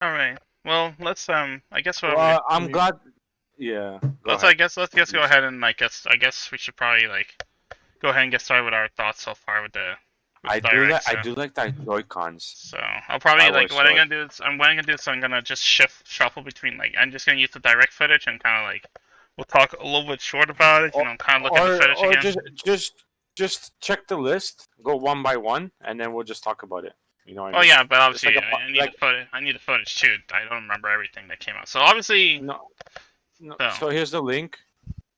All right. Well, let's I guess what we Well, I'm glad. Yeah, go let's ahead. let's just go Please. ahead and I guess we should probably like go ahead and get started with our thoughts so far with the direct. I So do like the Joy-Cons. I'll probably like Skyward Sword. what I'm gonna do is I'm gonna just shuffle between like I'm just gonna use the direct footage and kind of like we'll talk a little bit short about it. Kind of look at the footage Or again. just check the list, go one by one, and then we'll just talk about it. You know what I Oh mean? yeah, but It's like obviously a I need the like footage. I need the footage too. I don't remember everything that came out. So obviously, no no. so So here's the link.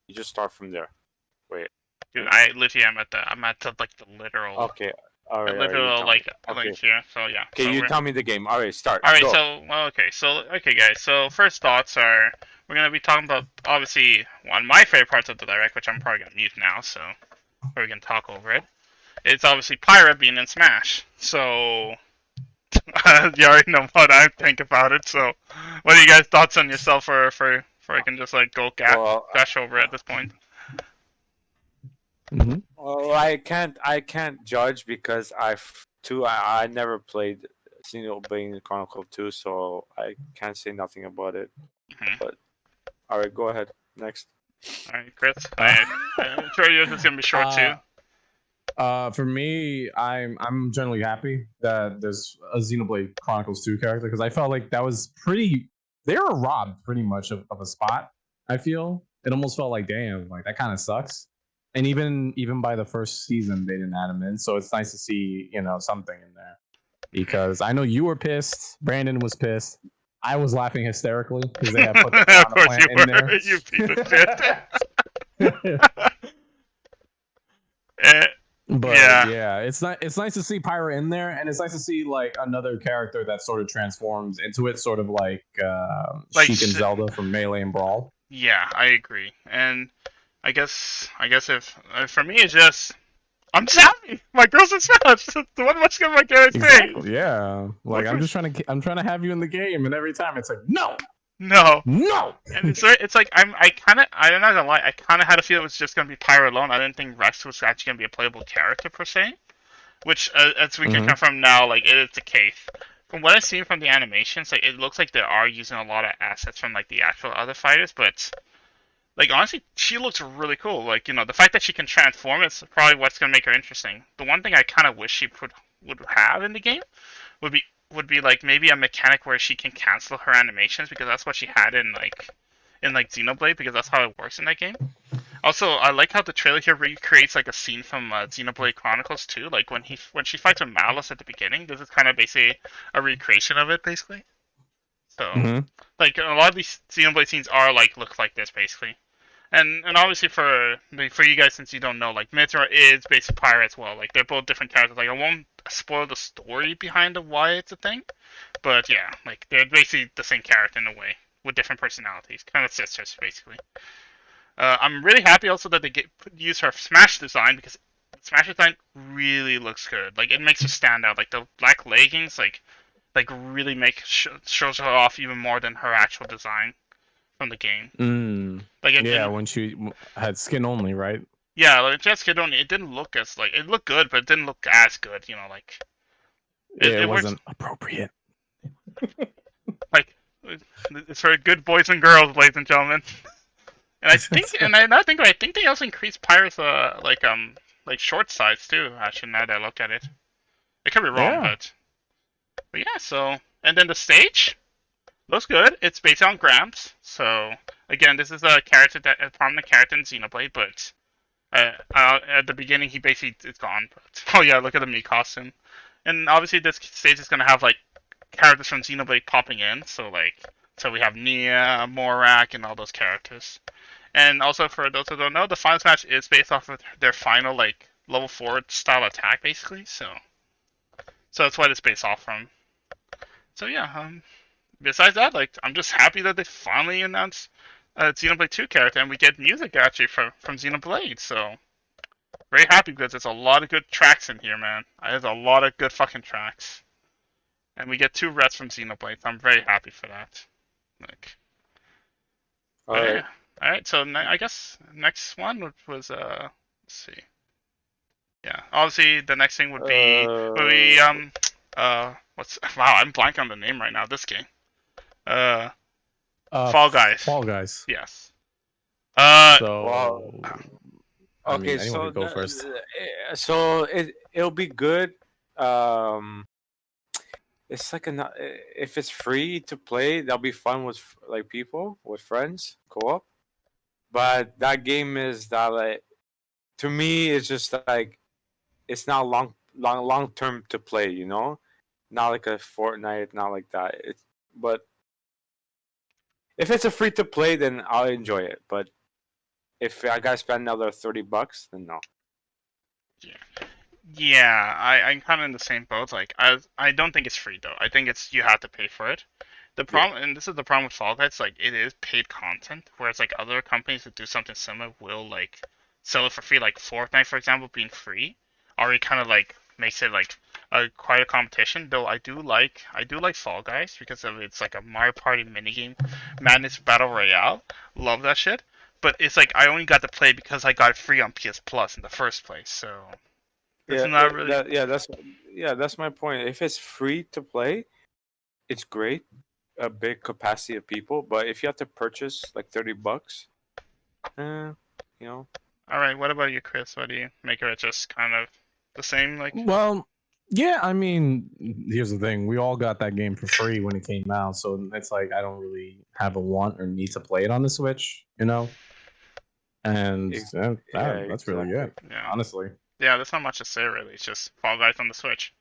You just start from there. Wait. dude, Wait. I literally I'm at the like the Okay. All right. You literal tell me. like Okay. link here. So yeah, Okay. so You we're tell me the game. All right. Start. all right. Go. Okay, guys. So first thoughts are we're gonna be talking about obviously one of my favorite parts of the direct, which I'm probably gonna mute now, so we can talk over it. It's obviously Pyra being in Smash. So you already know what I think about it. So what are you guys' thoughts on yourself for I can just like go Well, gush over it at this point? Hmm. I can't judge because I never played Xenoblade Chronicle 2, so I can't say nothing about it. Mhm. But all right, go ahead. Next. All right, Chris. Uh, I'm sure yours is gonna be short too. uh, for me, I'm generally happy that there's a Xenoblade Chronicles 2 character because I felt like that was pretty. They were robbed pretty much of a spot. I feel it almost felt like damn, like that kind of sucks. And even by the first season, they didn't add him in, so it's nice to see something in there because I know you were pissed. Brandon was pissed. I was laughing hysterically because they had put the Of piranha course you plant in were, there. you piece of shit. Eh, But yeah, yeah, it's nice to see Pyra in there, and it's nice to see like another character that sort of transforms into it, sort of like like Sheik and Zelda from Melee and Brawl. yeah, I agree. And I guess if for me it's just I'm just happy. My girl's in Smash. What much can I say? Exactly. Yeah. What Like can I'm trying to have you in the game, and every time it's like no, no. no. And it's like I'm not gonna lie, I kind of had a feel it was just gonna be Pyro alone. I didn't think Rex was actually gonna be a playable character per se, which as we can Hmm. confirm now, like it is the case. From what I've seen from the animations, like it looks like they are using a lot of assets from like the actual other fighters, but like honestly, she looks really cool. Like the fact that she can transform is probably what's gonna make her interesting. The one thing I kind of wish she would have in the game would be like maybe a mechanic where she can cancel her animations because that's what she had in like Xenoblade because that's how it works in that game. Also, I like how the trailer here recreates like a scene from Xenoblade Chronicles 2. Like when she fights with Malice at the beginning, this is kind of basically a recreation of it, basically. So, Hmm. like a lot of these Xenoblade scenes are like look like this, basically. And obviously for you guys, since you don't know, like Mithra is basically Pyra as well. Like they're both different characters. Like I won't spoil the story behind of why it's a thing, but yeah, like they're basically the same character in a way with different personalities, kind of sisters basically. I'm really happy also that they use her Smash design because Smash design really looks good. Like it makes her stand out. Like the black leggings, like really shows her off even more than her actual design from the game. Mm. Like Yeah, when she had skin only, right? yeah, like Jessica don't. It didn't look as like it looked good, but it didn't look as good. Like It it works wasn't appropriate. like it's for good boys and girls, ladies and gentlemen. And I think, and I now think, I think they also increased Pirates like short size too. Actually, now that I look at it, I could be wrong, Yeah. but yeah. So and then the stage looks good. It's based on Gramps. So again, this is a prominent character in Xenoblade, but at the beginning he basically is gone. But oh yeah, look at the Mii costume. And obviously this stage is gonna have like characters from Xenoblade popping in. So we have Nia, Morak, and all those characters. And also for those who don't know, the final match is based off of their final like level 4 style attack basically. So that's what it's based off from. So yeah, besides that, like I'm just happy that they finally announced a Xenoblade 2 character and we get music actually from Xenoblade. So very happy because there's a lot of good tracks in here, man. There's a lot of good fucking tracks. And we get 2 reps from Xenoblade. So I'm very happy for that. Like, All but right. yeah. All right, so I guess next one was let's see. Yeah, obviously the next thing would be Uh. what's wow, I'm blank on the name right now. This game. Uh, Fall Guys. Fall Guys. Yes. Well, So, I okay, mean, anyone could go first. so it'll be good. Um, it's like if it's free to play, that'll be fun with like people with friends co-op. But that game is that like to me it's just like it's not long term to play. You know, not like a Fortnite, not like that. It's but if it's a free to play, then I'll enjoy it. But if I gotta spend another $30, then no. yeah, I'm kind of in the same boat. Like, I don't think it's free though. I think it's you have to pay for it. The Yeah. problem, and this is the problem with Fall Guys, like it is paid content, whereas like other companies that do something similar will like sell it for free, like Fortnite, for example, being free, already kind of like makes it like quite a competition. Though I do like Fall Guys because of it's like a Mario Party minigame, Madness Battle Royale. Love that shit. But it's like I only got to play because I got it free on PS Plus in the first place, so it's Yeah, not really. that's my point. If it's free to play, it's great, a big capacity of people. But if you have to purchase like $30, you know, All right, what about you, Chris? What do you make of it? Just kind of the same, like. Well, yeah, I mean, here's the thing. We all got that game for free when it came out, so it's like I don't really have a want or need to play it on the Switch, you know? And ex- yeah, that's really exactly. it, Yeah. honestly. Yeah, there's not much to say really. It's just Fall Guys on the Switch.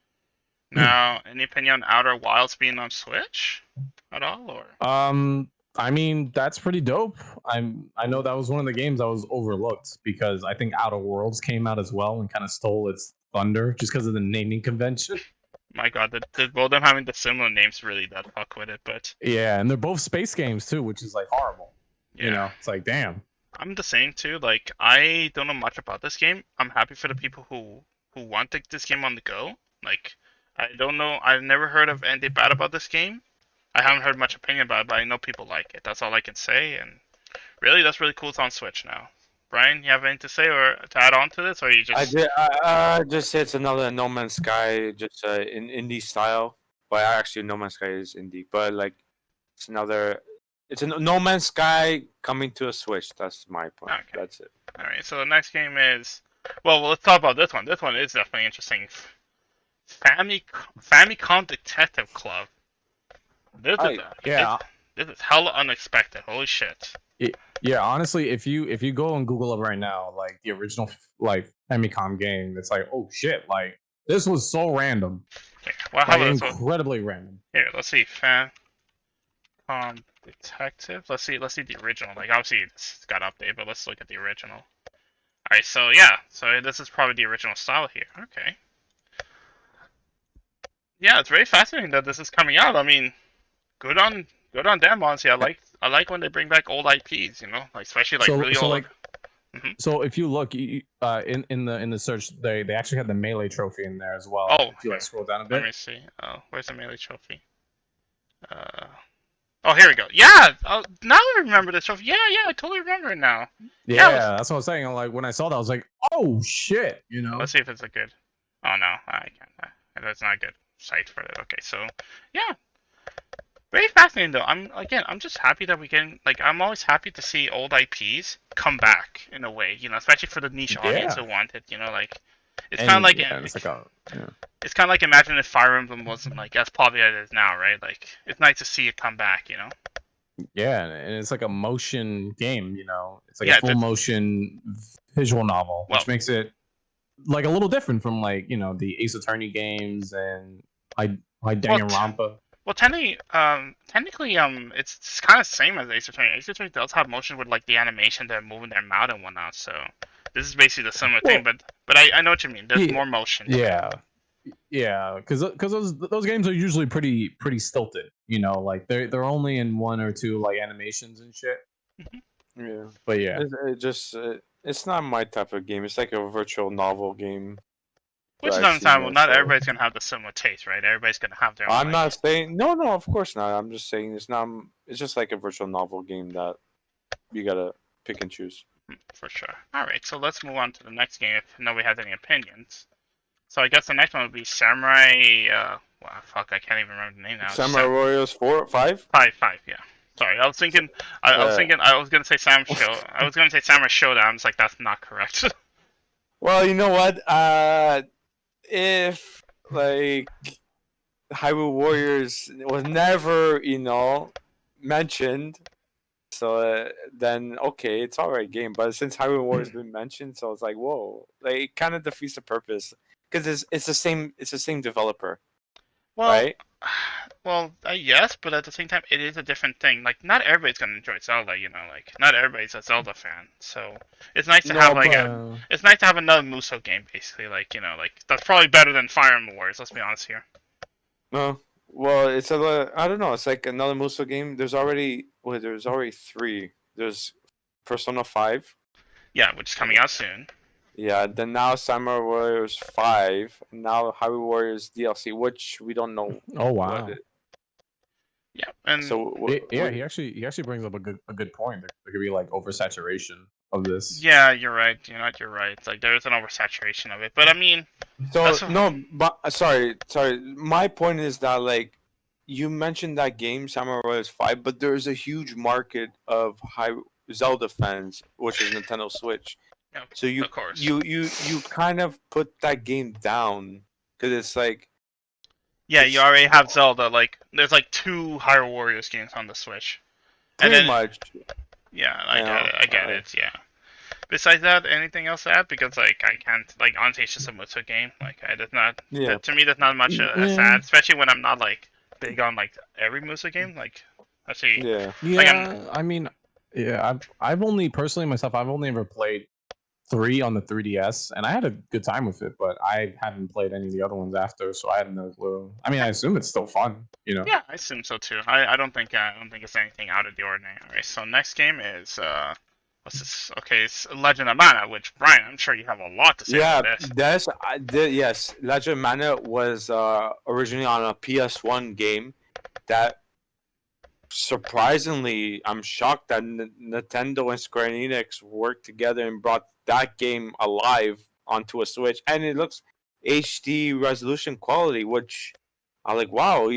Now, any opinion on Outer Wilds being on Switch at all, or? I mean, that's pretty dope. I know that was one of the games that was overlooked because I think Outer Worlds came out as well and kind of stole its thunder just because of the naming convention. My God, both of them having the similar names really that fuck with it, but Yeah, and they're both space games too, which is like horrible. You yeah. know, it's like damn. I'm the same too. Like, I don't know much about this game. I'm happy for the people who want this game on the go. Like, I don't know. I've never heard of anything bad about this game. I haven't heard much opinion about it, but I know people like it. That's all I can say. And really, that's really cool. It's on Switch now. Brian, you have anything to say or to add on to this, or you I just? did. I just say it's another No Man's Sky, just in indie style. But actually, No Man's Sky is indie. But like, it's another. It's a No Man's Sky coming to a Switch. That's my point. Okay. That's it. All right. So the next game is. Well, let's talk about this one. This one is definitely interesting. Famicom Detective Club. This is I Yeah, this is hella unexpected. Holy shit. yeah. Honestly, if you go and Google it right now, like the original like Famicom game, it's like oh shit, like this was so random, Okay. Well, how like about this one? incredibly random. Here, let's see. Famicom Detective. Let's see. Let's see the original. Like obviously it's got updated, but let's look at the original. All right. So yeah. So this is probably the original style here. Okay. Yeah, it's very fascinating that this is coming out. I mean, good on them. Honestly, I like when they bring back old IPs. You know, like especially like So really so old. like Mhm. so if you look in the search, they actually had the melee trophy in there as well. Oh, If you like here. scroll down a Let bit. me see. Oh, where's the melee trophy? Uh, oh, here we go. Yeah. Oh, now I remember this trophy. Yeah, yeah, I totally remember it now. Yeah. Yeah, that's what I'm saying. Like when I saw that, I was like, oh shit, you know. Let's see if it's a good. Oh no, I can't. That's not a good site for it. Okay, so yeah, very fascinating though. I'm just happy that we can like I'm always happy to see old IPs come back in a way, especially for the niche audience Yeah, who want it, like it's kind of and like yeah, it's like a yeah. it's kind of like imagine if Fire Emblem wasn't like as popular as it is now, right? Like it's nice to see it come back. Yeah, and it's like a motion game, It's like a Yeah, full motion visual novel, well, which makes it like a little different from like, the Ace Attorney games and like well, Danganronpa. well, technically, it's kind of the same as Ace Attorney. Ace Attorney does have motion with like the animation, they're moving their mouth and whatnot. So this is basically the similar thing, Well, but I know what you mean. There's yeah, more motion to it. yeah. Yeah, because those games are usually pretty stilted, like they're only in one or two like animations and shit. Mhm. yeah. But yeah, It just it's not my type of game. It's like a virtual novel game that Which is I see understandable. more Not so. everybody's gonna have the similar taste, right? Everybody's gonna have their own I'm like. not saying no, of course not. I'm just saying it's not. It's just like a virtual novel game that you gotta pick and choose. For sure. All right, so let's move on to the next game if nobody has any opinions. So I guess the next one would be Samurai Wow, fuck, I can't even remember the name now. Samurai Warriors 4, 5. Five, yeah. Sorry, I was thinking. I was thinking. I was gonna say I was gonna say Samurai Showdown. It's like that's not correct. Well, you know what? If like Hyrule Warriors was never, mentioned, so then okay, it's alright game. But since Hyrule Warriors been mentioned, so it's like whoa, like it kind of defeats the purpose because it's the same developer, well, right? yes, but at the same time, it is a different thing. Like, not everybody's gonna enjoy Zelda. Like, not everybody's a Zelda fan. So it's nice to have No, like but it's nice to have another Muso game, basically. Like, like that's probably better than Fire Emblem Warriors. Let's be honest here. no. Well, I don't know. It's like another Muso game. There's already three. There's Persona 5. Yeah, which is coming out soon. Yeah, then now Samurai Warriors 5, and now Hyrule Warriors DLC, which we don't know. Oh wow. Yeah, and He actually brings up a good point. There could be like oversaturation of this. yeah, you're right. You're right. It's like there is an oversaturation of it, but I mean, So that's no, but sorry. My point is that like you mentioned that game Samurai Warriors 5, but there's a huge market of high Zelda fans, which is Nintendo Switch. yeah, So you of course. you kind of put that game down because it's like Yeah, it's you already have Zelda. Like, there's like 2 Hyrule Warriors games on the Switch. And pretty then, much. yeah, Yeah, I get it. Yeah. Besides that, anything else to add? Because like I can't like honestly, it's just a Muso game. Like I does not Yeah. to me, there's not much sad, especially when I'm not like big on like every Muso game. Like, actually, Yeah. like Yeah, I mean, yeah, I've only personally myself, I've only ever played 3 on the 3DS, and I had a good time with it, but I haven't played any of the other ones after, so I had no clue. I mean, I assume it's still fun, yeah, I assume so too. I don't think it's anything out of the ordinary. Alright, so next game is what's this? Okay, it's Legend of Mana, which Brian, I'm sure you have a lot to say Yeah, about this. yes. Legend of Mana was originally on a PS1 game that surprisingly, I'm shocked that Nintendo and Square Enix worked together and brought that game alive onto a Switch, and it looks HD resolution quality, which I like. Wow,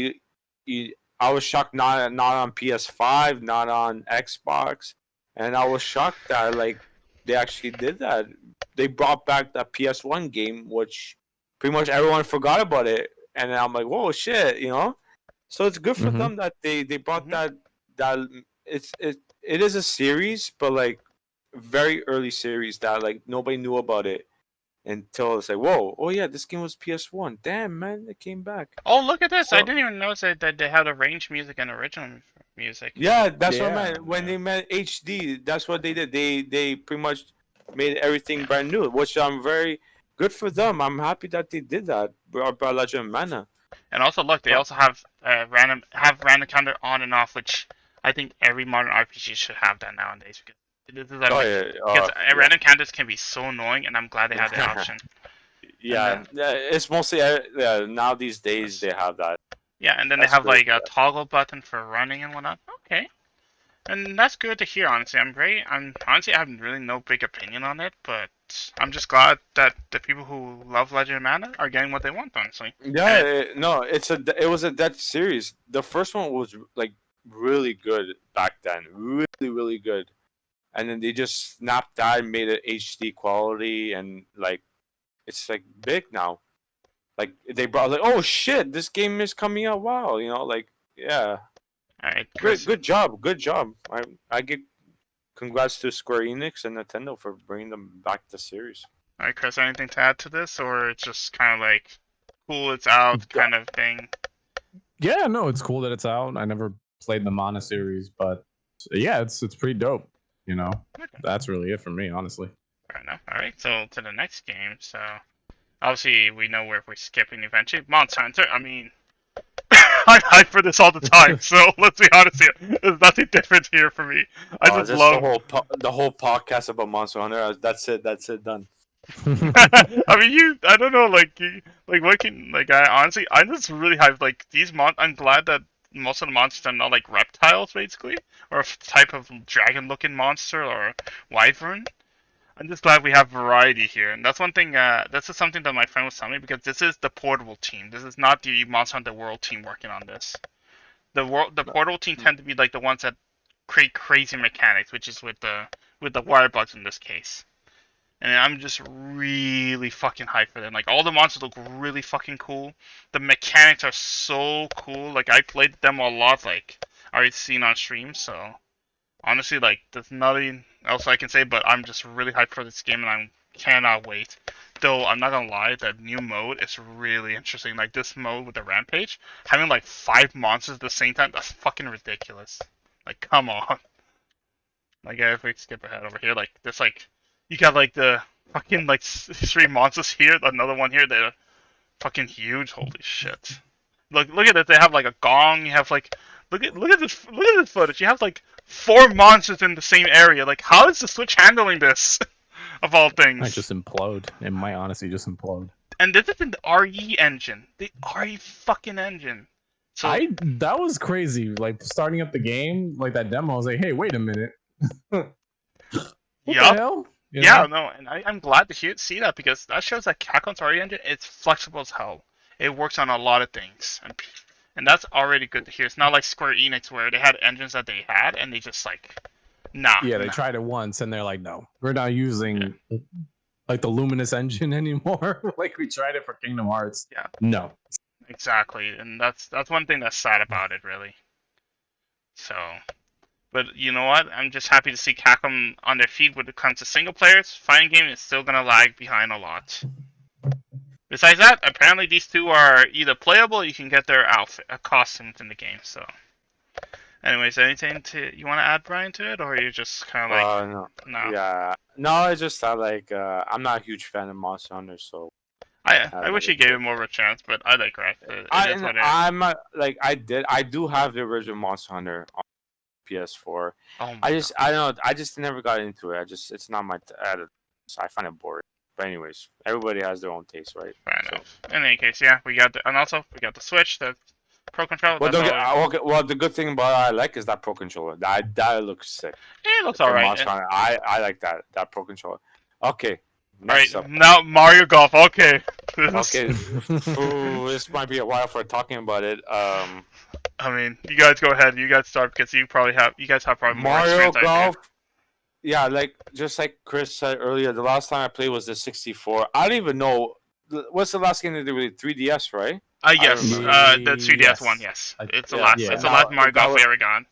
I was shocked not on PS5, not on Xbox, and I was shocked that like they actually did that. They brought back that PS1 game, which pretty much everyone forgot about it, and then I'm like, whoa, shit. So it's good for Mhm. them that they brought Mhm. that it is a series, but like very early series that like nobody knew about it until it's like, whoa, oh yeah, this game was PS1. Damn man, it came back. Oh, look at this! I So didn't even notice that they had arranged music and original music. yeah, that's what I Yeah, meant. When yeah. they meant HD, that's what they did. They pretty much made everything brand new, which I'm very good for them. I'm happy that they did that. Brought Legend of Mana. And also, look, they But also have random counter on and off, which I think every modern RPG should have that nowadays because this is oh like yeah, because yeah. random counters can be so annoying, and I'm glad they have the option. And Yeah, then it's mostly yeah, now these days they have that. yeah, and then they That's have good. like a toggle button for running and whatnot. Okay, and that's good to hear. Honestly, I'm honestly I have really no big opinion on it, but I'm just glad that the people who love Legend of Mana are getting what they want. Honestly, Yeah, and no, it was a Dutch series. The first one was like really good back then, really good. And then they just snapped that and made it HD quality, and like it's like big now. Like they brought like, oh shit, this game is coming out. Wow, like yeah, all right, great, Chris. good job. I give congrats to Square Enix and Nintendo for bringing them back to series. All right, Chris. Anything to add to this, or it's just kind of like cool, it's out kind of thing? Yeah, no, it's cool that it's out. I never played the Mana series, but yeah, it's pretty dope. Okay. That's really it for me, honestly. Fair enough. All right, so to the next game. So obviously we know where we're skipping eventually. Monster Hunter. I mean, I hype for this all the time. So let's be honest here. There's nothing different here for me. I just Just love. the whole podcast about Monster Hunter. That's it. That's it. Done. I mean, I don't know, like what can, like I honestly, I just really hyped. Like I'm glad that most of the monsters are not like reptiles, basically, or a type of dragon-looking monster or wyvern. I'm just glad we have variety here, and that's one thing. This is something that my friend was telling me because this is the portable team. This is not the Monster Hunter World team working on this. The portable team tend to be like the ones that create crazy mechanics, which is with the wire bugs in this case. And I'm just really fucking hyped for them. Like all the monsters look really fucking cool. The mechanics are so cool. Like I played them a lot. Like I already seen on stream. So honestly, like there's nothing else I can say. But I'm just really hyped for this game, and I cannot wait. Though I'm not gonna lie, the new mode is really interesting. Like this mode with the rampage, having like 5 monsters at the same time, that's fucking ridiculous. Like come on. Like if we skip ahead over here, like this, like you got like the fucking like 3 monsters here, another one here. They're fucking huge. Holy shit! Look at it. They have like a gong. You have like look at this footage. You have like 4 monsters in the same area. Like how is the Switch handling this? Of all things. Might just implode. It might honestly just implode. And this is in the RE engine. The RE fucking engine. So That was crazy. Like starting up the game, like that demo, I was like, hey, wait a minute. What the hell? You Yeah, know? no, and I'm glad to see that because that shows that Capcom's RE engine it's flexible as hell. It works on a lot of things, and that's already good to hear. It's not like Square Enix where they had engines that they had and they just like, nah. Yeah, they nah. tried it once and they're like, no, we're not using like the Luminous engine anymore. Like we tried it for Kingdom Hearts. Yeah. No. Exactly, and that's one thing that's sad about it, really. So, but you know what? I'm just happy to see Capcom on their feet when it comes to single players. Fighting game is still gonna lag behind a lot. Besides that, apparently these two are either playable or you can get their outfit, costumes in the game. So, anyways, anything you want to add, Brian, to it, or you're just kind of like, No. no? Yeah. No, it's just that like I'm not a huge fan of Monster Hunter, so I wish you gave it more of a chance, but I like Rex. I'm not like I do have the original Monster Hunter on PS4. Oh I don't know. I just never got into it. It's not my. I find it boring. But anyways, everybody has their own taste, right? Fair enough. In any case, yeah, we got and also we got the Switch, the Pro Controller. Well, the good thing about it I like is that Pro Controller. That looks sick. It looks For alright. Monster Hunter, I like that Pro Controller. Okay. Alright, Next up. now Mario Golf. Okay. Okay. Ooh, this might be a while for talking about it. I mean, you guys go ahead. You guys start because you guys have probably more Mario experience than I do. Golf. Yeah, just like Chris said earlier, the last time I played was the 64. I don't even know what's the last game they did with 3DS, right? Yes, the 3DS Yes. one. Yes, it's the Yeah. last. Yeah. It's the last Mario That Golf was- Rargon.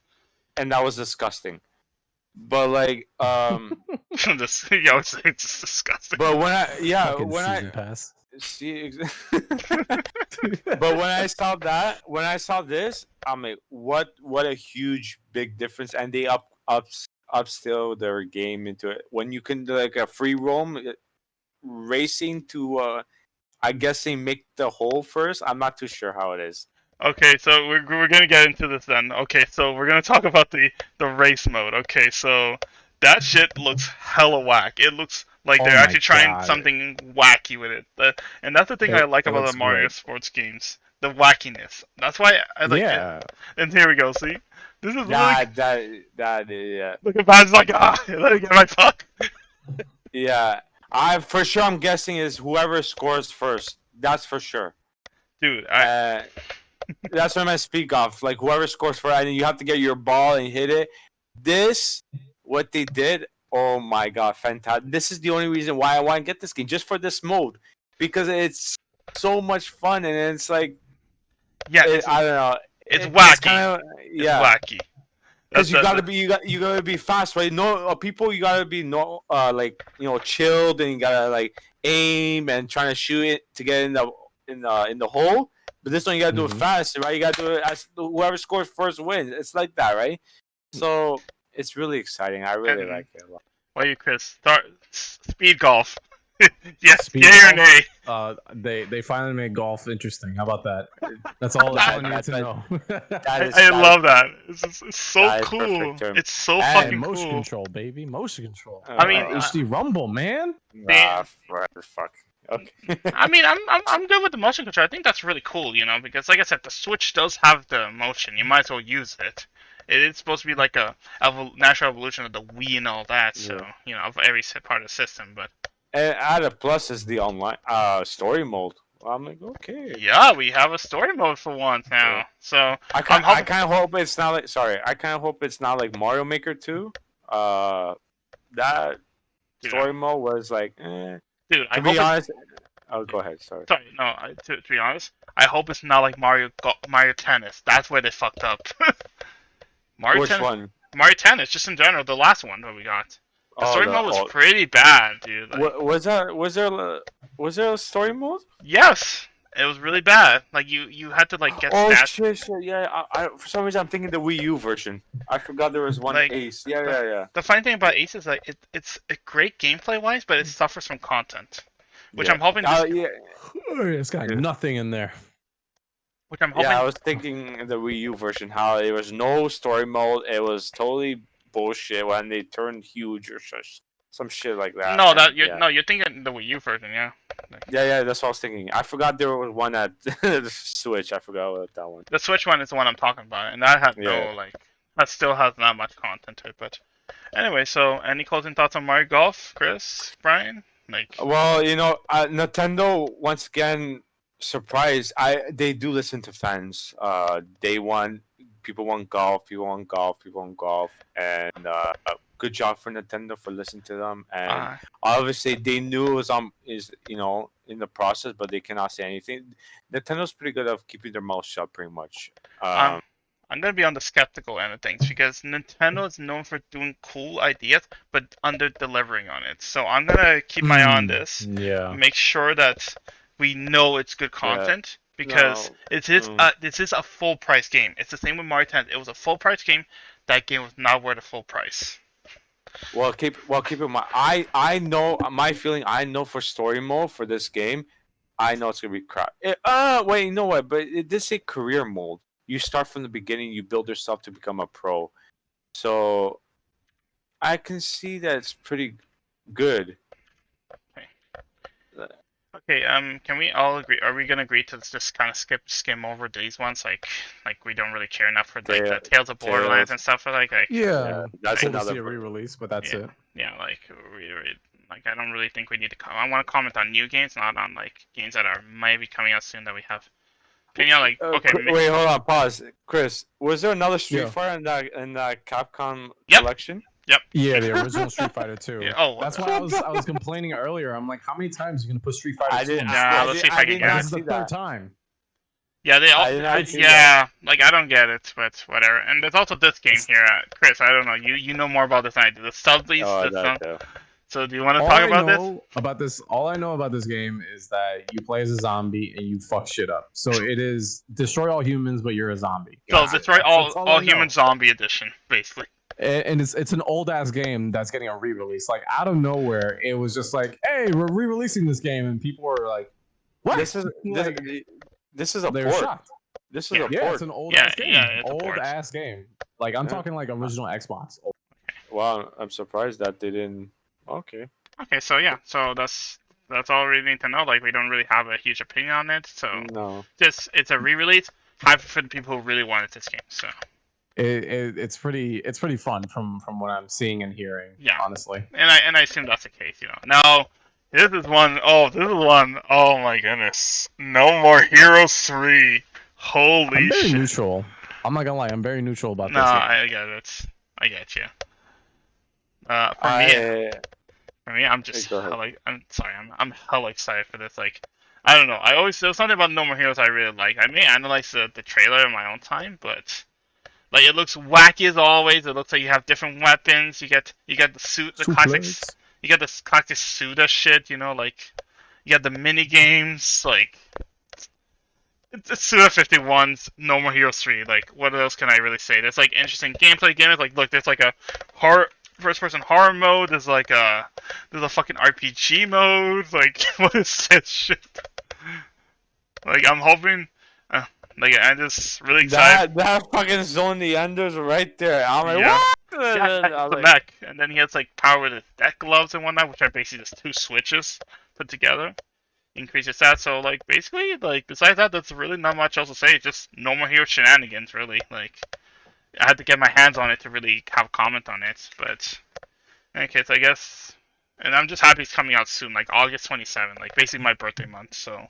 And that was disgusting. But like, It's just disgusting. but when Fucking when season pass. see, but when I saw this, I'm like, what a huge big difference, and they upscale their game into it. When you can do like a free roam racing to, I guess they make the hole first. I'm not too sure how it is. Okay, so we're gonna get into this then. Okay, so we're gonna talk about the race mode. Okay, so that shit looks hella whack. It looks like Oh they're my actually trying God. something wacky with it. And that's the thing I like It about looks the Mario great. sports games. The wackiness. That's why I like Yeah. it. And here we go, see? This is Yeah. look at Bowser's like, let me get my puck. Yeah. I'm guessing is whoever scores first. That's for sure. Dude, That's what I speak of. Like whoever scores first, and you have to get your ball and hit it. What they did. Oh my god, fantastic! This is the only reason why I want to get this game, just for this mode, because it's so much fun, and it's like, yeah, I don't know. it's wacky. Kinda, It's wacky. Because you gotta be fast, right? No, people, you gotta be like chilled, and you gotta like aim and trying to shoot it to get in the hole. But this one you gotta do it fast, right? You gotta do it as whoever scores first wins. It's like that, right? So it's really exciting. I really like it a lot. Why you, Chris? Start speed golf. Yes, Speed yay or golf? nay? They finally made golf interesting. How about that? That's all I need to know. I love that. It's so that is cool. perfect term. It's so And fucking motion cool. control, baby. Motion control. I mean, HD Rumble, man. Fuck. Okay. I mean, I'm good with the motion control. I think that's really cool, because like I said, the Switch does have the motion. You might as well use it. it is supposed to be like a natural evolution of the Wii and all that. So of every part of the system. But And added plus is the online story mode. I'm like, okay. yeah, we have a story mode for once now. Yeah. So I kind of hope it's not like. Sorry, I kind of hope it's not like Mario Maker 2. That story mode was like, dude, to be honest. Oh, go ahead. Sorry. Sorry, no. To be honest, I hope it's not like Mario Tennis. That's where they fucked up. Which one? Mario Tennis, just in general, the last one that we got. The story mode was pretty bad, dude. Like, was there a story mode? Yes, it was really bad. Like you had to like get stats. Shit, yeah. I for some reason I'm thinking the Wii U version. I forgot there was one like, Ace. Yeah. The funny thing about Ace is like it's a great gameplay wise, but it suffers from content, which I'm hoping. It's got nothing in there. Which I'm hoping. Yeah, I was thinking the Wii U version how there was no story mode. It was totally bullshit when they turned huge or some shit like that. No, you're thinking the Wii U version, yeah. Yeah, that's what I was thinking. I forgot there was one at the Switch. I forgot about that one. The Switch one is the one I'm talking about, and that has that still has not much content to it. But anyway, so any closing thoughts on Mario Golf, Chris, Brian? Well, Nintendo once again surprised. They do listen to fans. People want golf, and good job for Nintendo for listening to them. And obviously, they knew it was in the process, but they cannot say anything. Nintendo's pretty good at keeping their mouth shut, pretty much. I'm gonna be on the skeptical end of things because Nintendo is known for doing cool ideas, but under delivering on it. So I'm gonna keep my eye on this. Yeah. Make sure that we know it's good content. Because this is a full price game. It's the same with Mario Tennis. It was a full price game. That game was not worth a full price. Well, keep in mind. I know my feeling. I know for story mode for this game, I know it's gonna be crap. Wait, you know what? But it did say career mode. You start from the beginning. You build yourself to become a pro. So I can see that it's pretty good. Okay, can we all agree? Are we gonna agree to just kind of skim over these ones? Like we don't really care enough for like the Tales of Borderlands and stuff. That's another re-release, but that's it. Yeah, I don't really think we need to. I want to comment on new games, not on like games that are maybe coming out soon that we have. Okay. Wait, hold on, pause, Chris. Was there another Street Fighter in that Capcom collection? Yep. Yeah, the original Street Fighter 2. Yeah. That's why I was complaining earlier. I'm like, how many times are you gonna put Street Fighter 2? Let's see if I can get it. This is the third time. Yeah, they all. I don't get it, but whatever. And there's also this game here, Chris. I don't know. You know more about this than I do. The Sublease. So do you want to talk about this? All I know about this game is that you play as a zombie and you fuck shit up. So it is destroy all humans, but you're a zombie. So destroy all human zombie edition, basically. And it's an old ass game that's getting a re-release. Like out of nowhere, it was just like, hey, we're re-releasing this game, and people were like, what? This is a port. Shocked. This is a port. It's an old ass game. Yeah, old ass game. Like I'm talking like original Xbox. Wow, I'm surprised that they didn't. Okay, so that's all we need to know. Like we don't really have a huge opinion on it. So no, it's a re-release. Happy for the people who really wanted this game. So. It's pretty fun from what I'm seeing and hearing. Yeah, honestly. And I assume that's the case. Now this is one. Oh my goodness! No More Heroes 3. Holy shit! I'm very neutral. I'm not gonna lie. I'm very neutral about this. No, I get it. I get you. For me, I'm just I'm sorry. I'm hella excited for this. Like, I don't know. There's something about No More Heroes I really like. I may analyze the trailer in my own time, but. Like it looks wacky as always. It looks like you have different weapons. You get the suit, the classics. You get the classic Suda shit. Like you got the mini games. Like it's Suda 51's No More Heroes 3. Like what else can I really say? There's like interesting gameplay gimmicks. Like look, there's like a first-person horror mode. There's a fucking RPG mode. Like what is this shit? Like I'm hoping. Like I'm just really excited. That fucking Zone the Enders right there. I'm like, what? Yeah, the mech, and then he has like power with his deck gloves and whatnot, which are basically just two switches put together. Increase your stats. So like basically, like besides that, there's really not much else to say. Just No More Hero shenanigans, really. Like I had to get my hands on it to really have a comment on it. But in any case, I guess, and I'm just happy it's coming out soon, like August 27th, like basically my birthday month. So,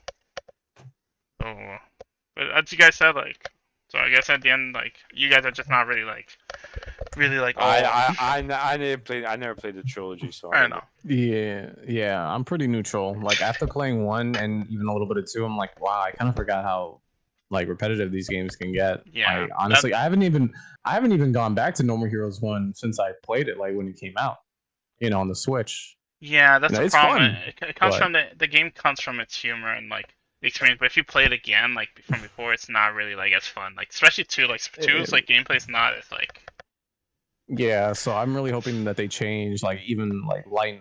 but as you guys said, like, so I guess at the end, like, you guys are just not really like, oh, I never played the trilogy, so I don't know. Yeah, I'm pretty neutral. Like after playing 1 and even a little bit of 2, I'm like, wow, I kind of forgot how like repetitive these games can get. Yeah, Like honestly, I haven't even gone back to No More Heroes 1 since I played it, like when it came out, on the Switch. Yeah, that's the It's problem. fun, It comes but from the game comes from its humor and like the experience. But if you play it again, like from before, it's not really like as fun. Like especially two, like two's like gameplay's not as like. yeah, so I'm really hoping that they change, like even like light,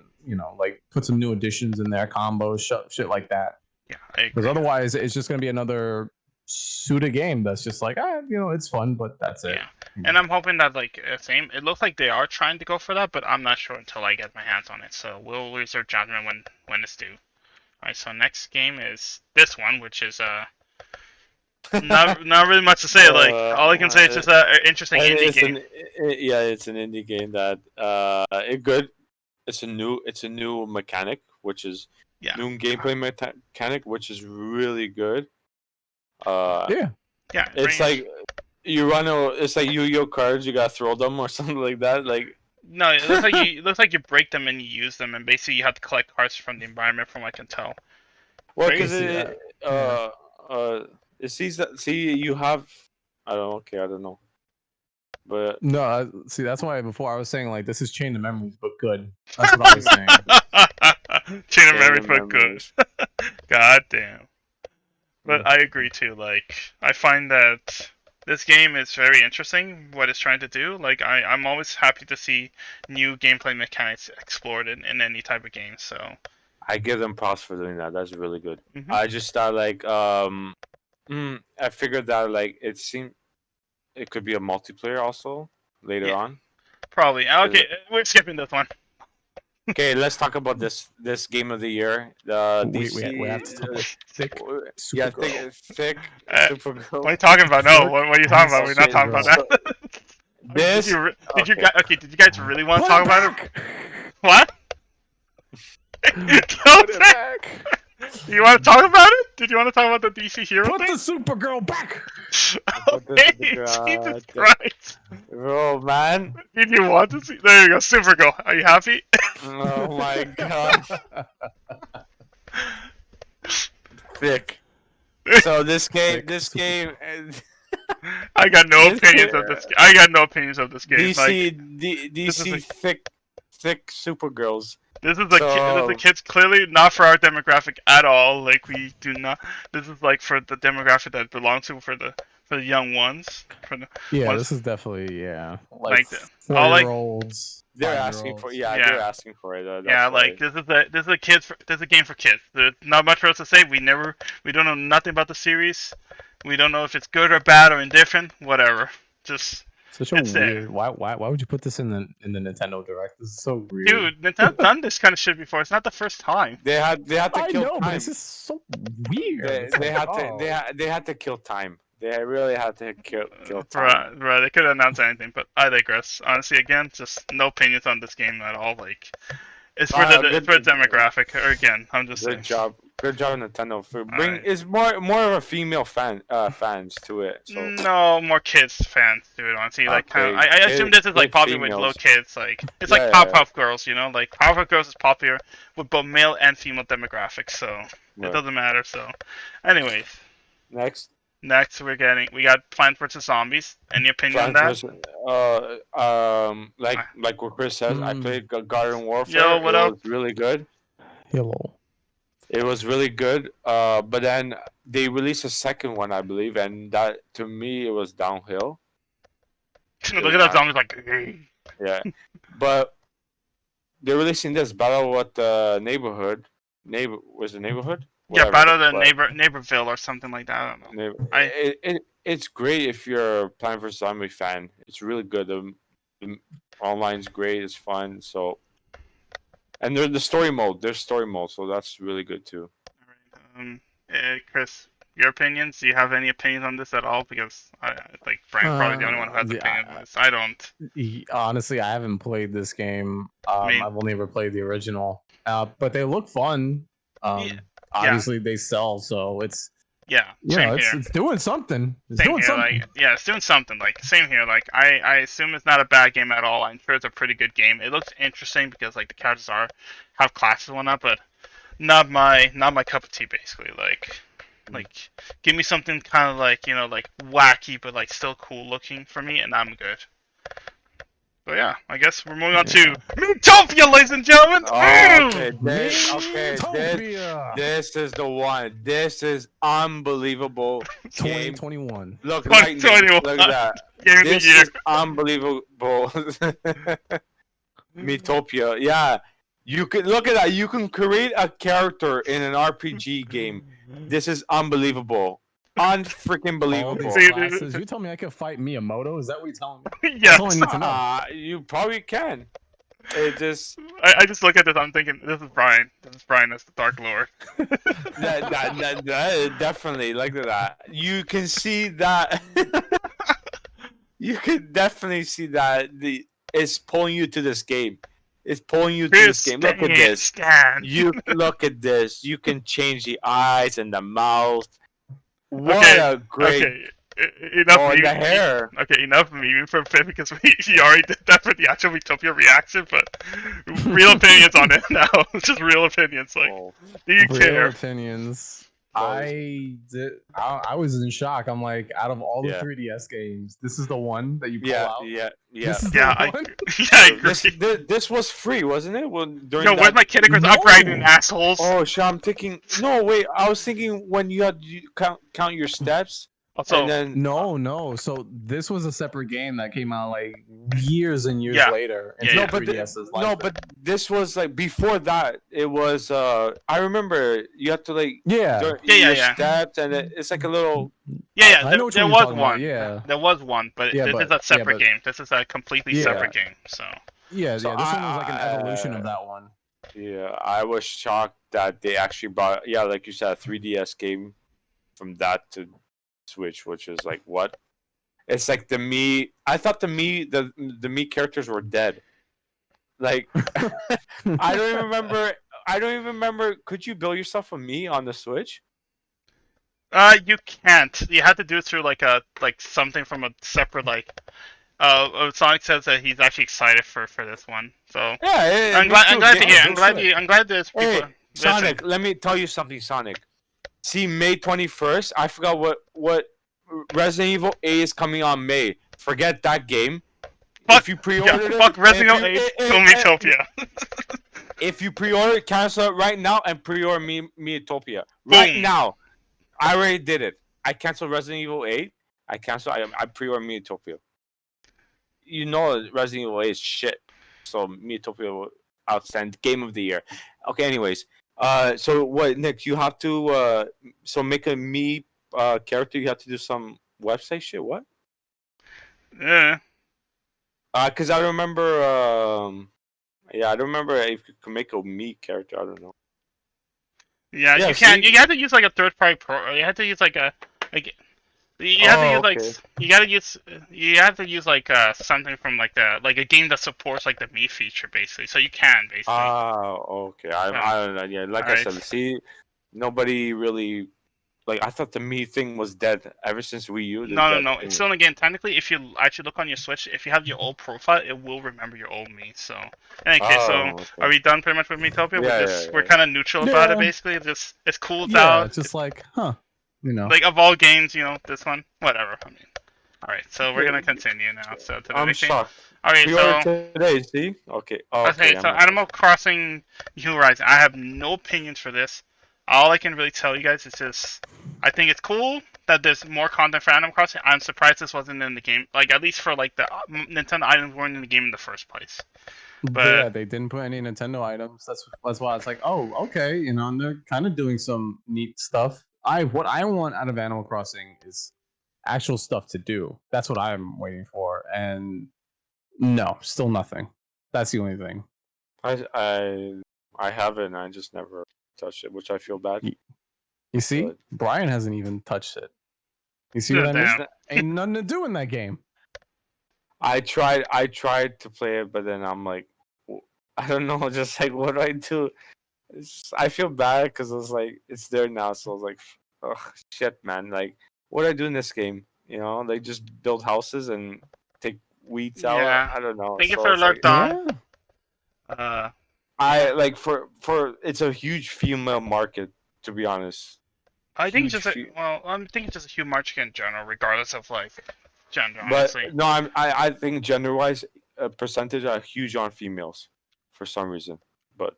like put some new additions in there, combos, shit like that. Yeah, I Because agree. otherwise, it's just gonna be another Suda game that's just like, it's fun, but that's it. Yeah, and I'm hoping that like same. It looks like they are trying to go for that, but I'm not sure until I get my hands on it. So we'll reserve judgment when it's due. All right, so next game is this one, which is not really much to say. Like all I can say is just a interesting indie game. It's an indie game that it good. It's a new mechanic, which is new gameplay mechanic, which is really good. Yeah, it's like it's like Yu-Gi-Oh cards. You gotta throw them or something like that. Like no, it looks like you break them and you use them, and basically you have to collect cards from the environment, from what I can tell. well, because it sees that. See, you have. I don't know. But no, see, that's why before I was saying like this is Chain of Memories, but good. That's what I was saying. Chain of Memories, but good. God damn. But I agree too. Like I find that this game is very interesting. What it's trying to do. Like I'm always happy to see new gameplay mechanics explored in any type of game. So I give them props for doing that. That's really good. Mhm. I just thought like I figured that like it seemed it could be a multiplayer also later on. Probably. Okay, we're skipping this one. Okay, let's talk about this game of the year. The DC. We have to talk about thick thick Supergirl. What are you talking about? No, what are you talking about? We're not talking about that. This. Did you guys really want to talk about it? What? Put it back. You want to talk about it? Did you want to talk about the DC hero Put thing? the Supergirl back. Okay, Jesus Christ. Oh man. Did you want to see? There you go, Supergirl. Are you happy? Oh my god. Thick. So this game. I got no opinions of this. I got no opinions of this game. DC thick Supergirls. This is a kid's clearly not for our demographic at all. Like we do not. This is like for the demographic that belongs to for the young ones. This is definitely like 4-year-olds. They're asking for they're asking for it. This is a game for kids. There's not much for us to say. We don't know nothing about the series. We don't know if it's good or bad or indifferent. Whatever. Just. Such a weird. Why would you put this in the Nintendo Direct? This is so weird. Dude, Nintendo's done this kind of shit before. It's not the first time. They had to kill time. But this is so weird. They had to kill time. They really had to kill time. Right, they could announce anything, but I digress. Honestly, again, just no opinions on this game at all. Like, it's for the demographic. Or again, I'm just saying. Good job, Nintendo, for bring. It's more of a female fans to it. So. No, more kids fans to it. Honestly, like I assume this is like popular with little kids. Like it's like Powerpuff Girls, like Powerpuff Girls is popular with both male and female demographics, so it doesn't matter. So, anyways, next we got Plants vs Zombies. Any opinion on that? Like what Chris says, I played Garden Warfare. Yo, what up? It was really good. Hello. It was really good, but then they released a second one, I believe, and that to me it was downhill. Look at that zombie like. Yeah, but they're releasing this Battle with the Neighborhood. Was the Neighborhood? Whatever, Battle of the Neighborville or something like that. I don't know. It's great if you're a Plant vs Zombie fan. It's really good. The online's great. It's fun. So. And there's story mode, so that's really good too. Alright, Chris, your opinions. Do you have any opinions on this at all? Because like Brian's probably the only one who has opinions on this. I don't. Honestly, I haven't played this game. I mean, I've only ever played the original. But they look fun. Yeah. Obviously they sell, so it's yeah, you same know here. it's doing something. It's Same doing here, something. like yeah, it's doing something. Like same here. Like I assume it's not a bad game at all. I'm sure it's a pretty good game. It looks interesting because like the characters have classes and whatnot, but not my cup of tea. Basically, like give me something kind of like like wacky but like still cool looking for me, and I'm good. But yeah, I guess we're moving on to Utopia, ladies and gentlemen. Okay, Utopia. this is the one. This is unbelievable. Game. 2021. Look, 2021. look at that. Game of the This year. is unbelievable. Metopia. Yeah. You can look at that. You can create a character in an RPG game. This is unbelievable. Unfreaking All believable. these See, classes. You told me I could fight Miyamoto? Is that what you're telling me? Yes. That's all I need to know. You probably can. It just I just look at this. I'm thinking, this is Brian. This is Brian as the Dark Lord. that definitely like that. You can see that. You can definitely see that it's pulling you to this game. It's pulling you to this game. Look at this. Scan. You look at this. You can change the eyes and the mouth. What Okay, a great Okay, enough. oh, and meme- the hair. Okay, enough memeing for Finn because he already did that for the actual Utopia reaction, but real opinions on it now. Just real opinions. Like, Oh, do you Real care? opinions. Buzz. I was in shock. I'm like, out of all the Yeah. 3DS games, this is the one that you pull yeah, out. yeah. This is Yeah, the one. I agree. This was free, wasn't it? Well, during No, where's my Kiddickers No. upgrading, assholes? Oh, shit, I'm thinking. No, wait. I was thinking when you count your steps, Also, and then No. So this was a separate game that came out like years and years Yeah. later. Yeah, into yeah. no, but 3DS's life. no, but this was like before that. It was. I remember you have to like. yeah. Your Yeah. steps, and it's like a little. yeah, I know what there you're was talking about, one. yeah. There was one, but Yeah, this but- is a separate but- game. This is a completely Yeah. separate game. So Yeah, So this one was like an evolution of that one. Yeah, I was shocked that they actually brought. Yeah, like you said, a 3DS game from that to Switch, which is like what? It's like the me. I thought the me characters were dead. Like I don't even remember. I don't even remember. Could you build yourself a me on the Switch? you can't. You have to do it through like something from a separate Sonic says that he's actually excited for this one. So Yeah, I'm glad to hear. I'm glad there's people. Hey, listen. Sonic, let me tell you something, Sonic. See, May 21st. I forgot what Resident Evil 8 is coming on May. Forget that game. Fuck If you pre-ordered it, fuck Resident if Evil you- 8, eh, kill eh, Miitopia. If you pre-order it, cancel it right now and pre-order Miitopia. Right Boom. now. I already did it. I canceled Resident Evil 8. I pre-ordered Miitopia. You know Resident Evil 8 is shit. So Miitopia will outstanding game of the year. Okay, anyways. So what, Nick, you have to so make a me character, you have to do some website shit, what? Yeah. Cause I remember I don't remember if you can make a me character, I don't know. Yeah, Yeah, you can't. see- You have to use like a third party pro. You have to use like a like. You have to use like okay. you have to use like something from like a game that supports like the me feature basically. So you can basically. Okay. I don't know. Yeah, like I Alright. said, see, nobody really like. I thought the me thing was dead ever since Wii U. No. It's still in the game. Technically, if you actually look on your Switch, if you have your old profile, it will remember your old me. So, in any case, okay. are we done pretty much with Miitopia? Yeah, We're kind of neutral about it Yeah. basically. It's cool. It's Yeah, out. it's just like, you know. Like of all games, this one, whatever. I mean, all right. So we're Okay. gonna continue now. So to the I'm next game. shocked. All right. Pre-order So today, see? Okay. okay. So Animal Crossing New Horizons. I have no opinions for this. All I can really tell you guys is just, I think it's cool that there's more content for Animal Crossing. I'm surprised this wasn't in the game. Like at least for like the Nintendo items weren't in the game in the first place. But yeah, they didn't put any Nintendo items. That's why it's like, oh, okay, and they're kind of doing some neat stuff. What I want out of Animal Crossing is actual stuff to do. That's what I'm waiting for, and no, still nothing. That's the only thing. I haven't. I just never touched it, which I feel bad. You see, Good. Brian hasn't even touched it. You see Good what I mean? damn. Ain't nothing to do in that game. I tried to play it, but then I'm like, I don't know, just like what do I do? I feel bad because it's like it's there now, so I was like, oh shit, man, like what do I do in this game? You know, like just build houses and take weeds out. Yeah. I don't know. Thank you So for it's like, Lurkdon. Yeah. I like for it's a huge female market, to be honest. I think Huge just a, fe- well, I'm thinking just a huge market in general, regardless of like gender. But Honestly, no, I think gender wise, percentage are huge on females, for some reason. But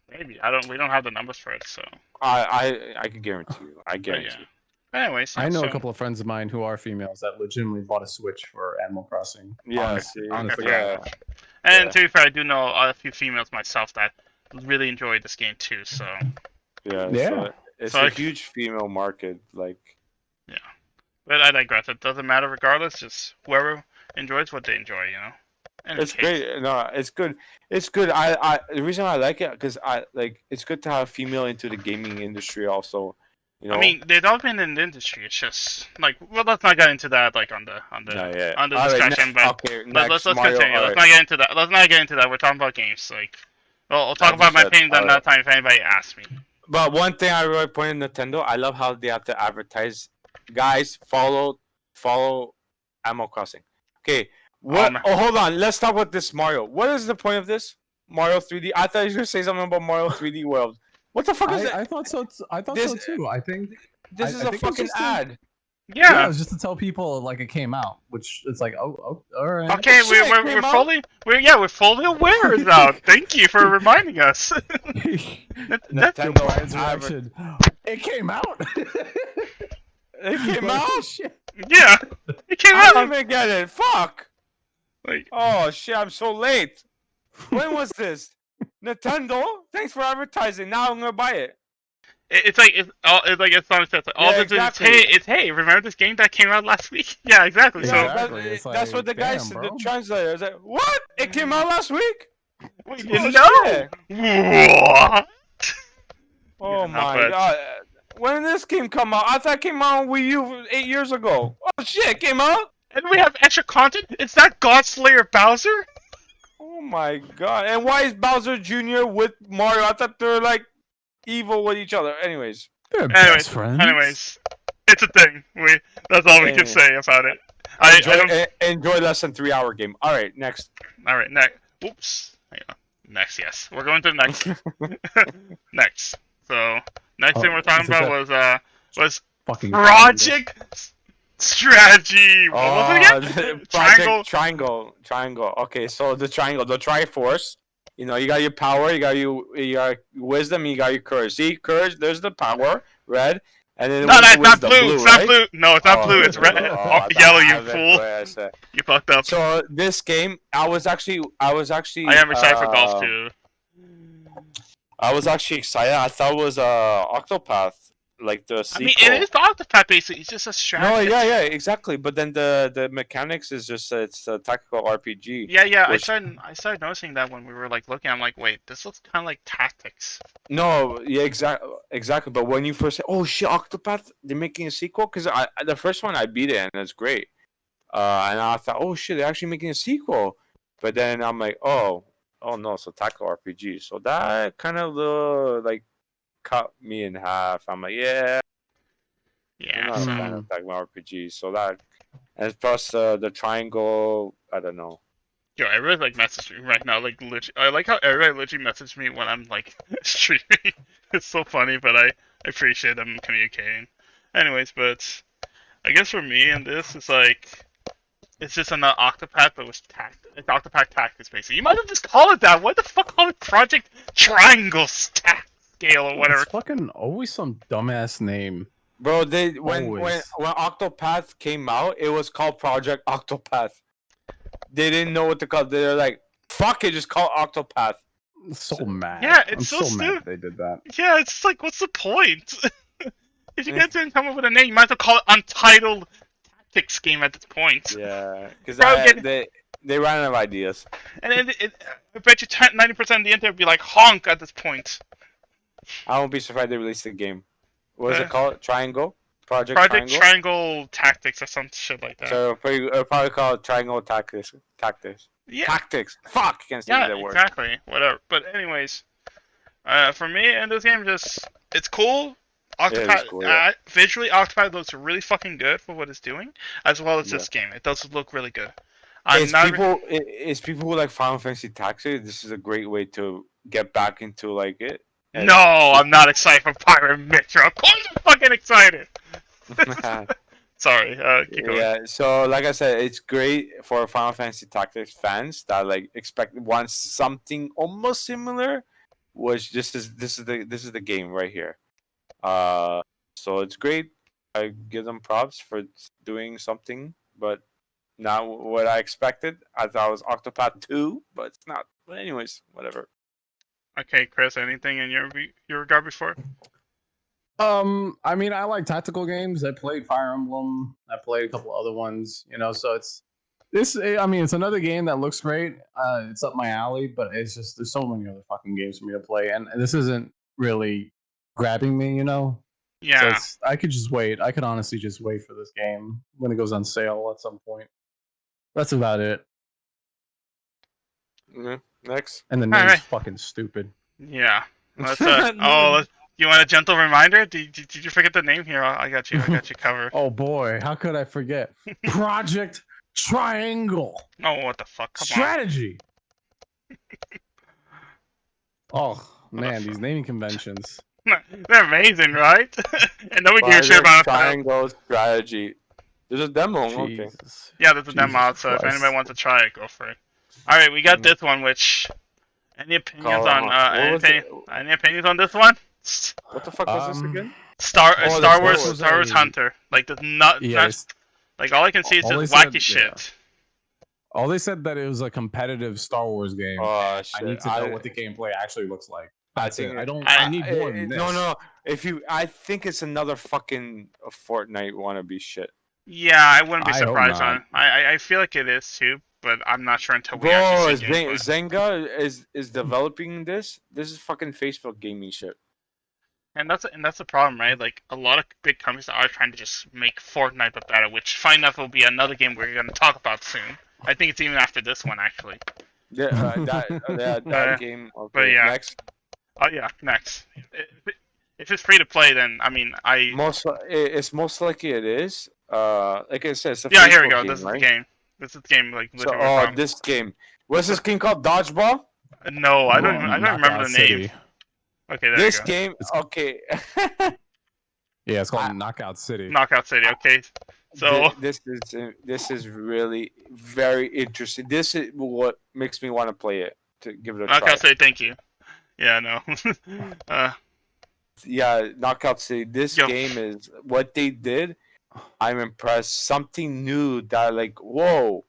maybe I don't. We don't have the numbers for it, so. I can guarantee you. I But guarantee. yeah. But anyways, yeah, I know so, a couple of friends of mine who are females that legitimately bought a Switch for Animal Crossing. Yeah, Honest- see, honestly, yeah. And Yeah. to be fair, I do know a few females myself that really enjoy this game too. So Yeah, Yeah. so it's So a I- huge female market. Like, yeah. But I digress. It doesn't matter regardless. Just whoever enjoys what they enjoy, you know. And it's great. No, it's good. It's good. The reason I like it because I like it's good to have a female into the gaming industry also. You know. I mean, they've all been in the industry. It's just like, well, let's not get into that like on the yeah. on the All right, discussion. But okay, let's next Mario. continue. All Let's right. not get into that. Let's not get into that. We're talking about games. Like, well, I'll talk I about just my said, opinions all another time if anybody asks me. But one thing I really point in Nintendo, I love how they have to advertise. Guys, follow Animal Crossing. Okay. What? Oh, hold on. Let's talk about this Mario. What is the point of this Mario 3D? I thought you were gonna say something about Mario 3D World. What the fuck is that? I thought so. I thought This- so too. I think This I is a think it was fucking just a- ad. yeah, it Yeah. was just to tell people like it came out, which it's like, oh all right. Okay, Oh, shit, it we're came out? we're fully aware now. Thank you for reminding us. That's Nintendo Brian's adver- reaction. It came out. It came Like, out. oh, shit. yeah. It came I out. didn't even get it. Fuck. Like, Oh shit! I'm so late. When was this? Nintendo. Thanks for advertising. Now I'm gonna buy it. it's like it's all it's like it's not it's like all Yeah, this exactly. is hey, remember this game that came out last week? Yeah, exactly. Yeah, So Exactly. It's that's what the like, guy damn, said. bro. The translator is like, "What? It came out last week? we Oh, didn't know. shit. What? Oh Yeah, no, my but- god! When did this game come out? I thought it came out on Wii U 8 years ago. Oh shit! It came out. And we have extra content. It's that God Slayer Bowser. Oh my god! And why is Bowser Jr. with Mario? I thought they were like evil with each other. Anyways, They're Anyways, best friends. anyways, it's a thing. That's all we can Anyway. say about it. I don't. enjoy less than 3 hour game. All right, next. All right, next. Whoops. Hang on. Next, yes, we're going to the next. Next. So next thing we're talking is it about was Fucking Project Strategy. What was it again? Triangle. Okay, so the triangle, the Triforce. You know, you got your power, you got your wisdom, you got your courage. See, courage. There's the power, red, and then No, what's that's the not wisdom? blue. It's not right? blue. No, it's not Oh, blue. It's red. I thought Yellow. I You have it fool. where I said- You fucked up. So this game, I was actually. I am excited for golf too. I was actually excited. I thought it was Octopath, like the I sequel. mean, it is the Octopath basically. It's just a No, strategy. yeah, exactly. But then the mechanics is just it's a tactical RPG. Yeah. Which- I started noticing that when we were like looking. I'm like, wait, this looks kind of like Tactics. No, yeah, exactly. But when you first say, "Oh shit, Octopath," they're making a sequel because the first one I beat it and it's great. And I thought, "Oh shit, they're actually making a sequel." But then I'm like, "Oh no, so tactical RPG." So that kind of like cut me in half. I'm like, "Yeah, I'm Yeah. not a So fan of tactical RPG." So that, and plus the triangle, I don't know. yo, everybody like messaged me right now. Like literally, I like how everybody literally messaged me when I'm like streaming. It's so funny, but I appreciate them communicating. Anyways, but I guess for me in this, it's like it's just another Octopath, but with it's Octopath Tactics basically. You might have just call it that. What the fuck call it Project Triangle Stack Scale or whatever? It's fucking always some dumbass name. Bro, when Always. Octopath came out, it was called Project Octopath. They didn't know what to call it. They're like, fuck it, just call it Octopath. So mad. Yeah, it's I'm so mad stupid. they did that. Yeah, it's like, what's the point? If you guys didn't come up with a name, you might as well call it Untitled Tactics Game at this point. Yeah, because Bro, they ran out of ideas. And I bet you 90% of the internet would be like honk at this point. I won't be surprised they released the game. What is Uh, it called? Triangle? Project Project Triangle? Triangle Tactics or some shit like that. So probably call it Triangle Tactics. Tactics. Yeah, Tactics. Fuck! Can't say yeah, that word. exactly. Whatever. But anyways, for me in this game, it's cool. It is Octopath cool, yeah. visually, Octopath looks really fucking good for what it's doing, as well as Yeah. this game. It does look really good. I'm It's not. people who like Final Fantasy Tactics. This is a great way to get back into like it. And No, I'm not excited for Pyro Mitra. Of course, I'm fucking excited. Sorry. Keep going. yeah. So like I said, it's great for Final Fantasy Tactics fans that like want something almost similar. Which this is the game right here. So it's great. I give them props for doing something, but not what I expected. I thought it was Octopath 2, but it's not. But anyways, whatever. Okay, Chris. Anything in your regard before? I mean, I like tactical games. I played Fire Emblem. I played a couple other ones, so it's this. I mean, it's another game that looks great. It's up my alley, but it's just there's so many other fucking games for me to play, and this isn't really grabbing me. So Yeah. I could just wait. I could honestly just wait for this game when it goes on sale at some point. That's about it. Yeah. Next. And the name's Alright. fucking stupid. Yeah. Let's. You want a gentle reminder? Did you forget the name here? I got you. I got you covered. Oh boy, how could I forget? Project Triangle Oh, what the fuck? Come Strategy. Oh the man, fuck? these naming conventions. on. They're amazing, right? And then we can hear shit about it. Triangle Strategy. There's a demo. Okay. Jesus. Yeah, there's a Jesus demo out, so if Christ. anybody wants to try it, go for it. All right, we got this one. Which any opinions on any opinions on this one? What the fuck was this again? Star Star Wars Wars. Star Wars Hunter. Like the not like all I can see is all just they said- wacky shit. All they said that it was a competitive Star Wars game. Oh I shit! need to know what the gameplay actually looks like. That's think it. I don't. I- I need more than this. No. I think it's another fucking Fortnite wannabe shit. Yeah, I wouldn't be I hope surprised not. on it. I feel like it is too, but I'm not sure until we Bro, actually see gameplay. Zynga is developing this. This is fucking Facebook gaming shit. And that's the problem, right? Like a lot of big companies are trying to just make Fortnite but better, which fine enough will be another game we're going to talk about soon. I think it's even after this one actually. Yeah, that game. Okay, but yeah. Next, Oh yeah, next. If it's free to play, then I mean it's most likely it is. Like I said, it's a yeah. Here we Facebook go. game, This is right? the game. This is the game. Like So, literally we're talking- this game. What's this game called? Dodgeball. No, I don't remember Knockout the name. City. Okay, there This you go. game. Okay. Yeah, it's called Knockout City. Knockout City. Okay, so this is really very interesting. This is what makes me want to play it, to give it a try. Knockout City. Thank you. Yeah, no. Yeah, Knockout City. This Yo. game is what they did. I'm impressed. Something new that like whoa.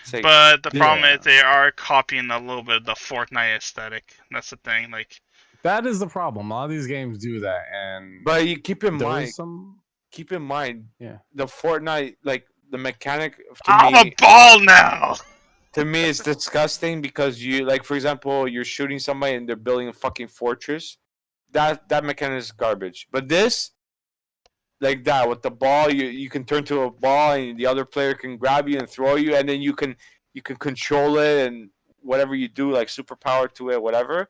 It's like, But the problem Yeah. is they are copying a little bit of the Fortnite aesthetic. That's the thing. Like, That is the problem. A lot of these games do that, and but you keep in there mind. is some. Keep in mind. Yeah. The Fortnite, like the mechanic I'm to me, a ball now. is disgusting because you like, for example, you're shooting somebody and they're building a fucking fortress. That mechanic is garbage. But this, like that with the ball, you can turn to a ball and the other player can grab you and throw you, and then you can control it and whatever you do, like superpower to it, whatever.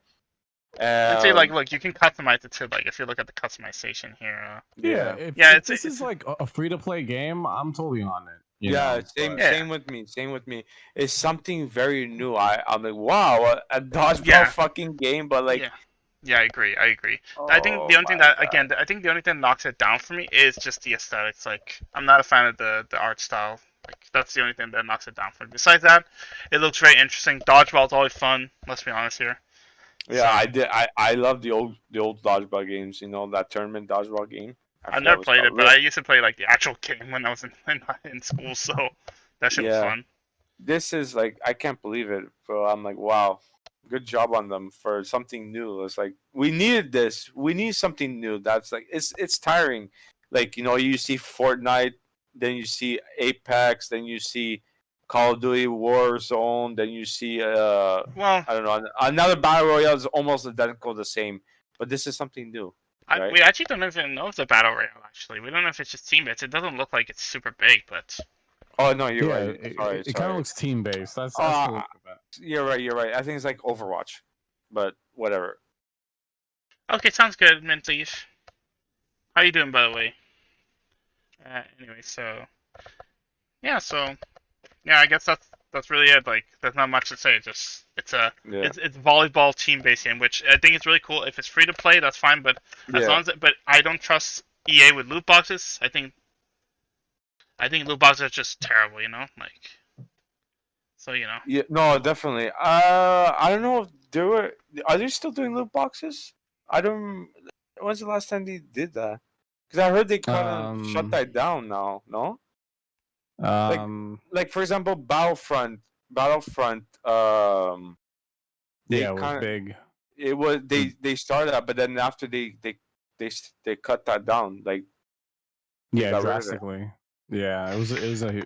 And see, like, look, you can customize it too. Like, if you look at the customization here. Yeah, if it's- this is like a free to play game, I'm totally on it. you Yeah, know, same but- Yeah. same with me. Same with me. It's something very new. I'm like, wow, a dodgeball Yeah. fucking game, but like, Yeah, I agree. I think the only thing that again, I think the only thing that knocks it down for me is just the aesthetics. Like, I'm not a fan of the art style. Like, that's the only thing that knocks it down for me. Besides that, it looks very interesting. Dodgeball's always fun. Let's be honest here. yeah, So- I did. I love the old dodgeball games. You know that tournament dodgeball game. I I've forgot never what it's played it, called. but I used to play like the actual game when I was in school. So that shit was Yeah. fun. This is like, I can't believe it. Bro, I'm like, wow, good job on them for something new. It's like we needed this. We need something new. That's like it's tiring. Like, you know, you see Fortnite, then you see Apex, then you see Call of Duty Warzone, then you see Well, I don't know, another battle royale is almost identical the same, but this is something new. right? We actually don't even know if it's a battle royale. Actually, we don't know if it's just teammates. It doesn't look like it's super big, but Oh no, you're Yeah, right. Sorry, it kind sorry. of looks team based. That's Uh, the look of it. you're right. You're right. I think it's like Overwatch, but whatever. okay, sounds good, Mint Leaf. How you doing, by the way? Anyway, so yeah, I guess that's really it. Like, there's not much to say. Just Yeah. it's volleyball team based game, which I think is really cool. If it's free to play, that's fine. But as long as but I don't trust EA with loot boxes. I think loot boxes are just terrible. So Yeah, no, definitely. I don't know if they were. Are they still doing loot boxes? I don't. When's the last time they did that? Because I heard they kind of shut that down now. No, like for example, Battlefront. They yeah, it was kind of big. it was they started that, but then after they cut that down. Like they Yeah, got rid of it. drastically. Yeah, it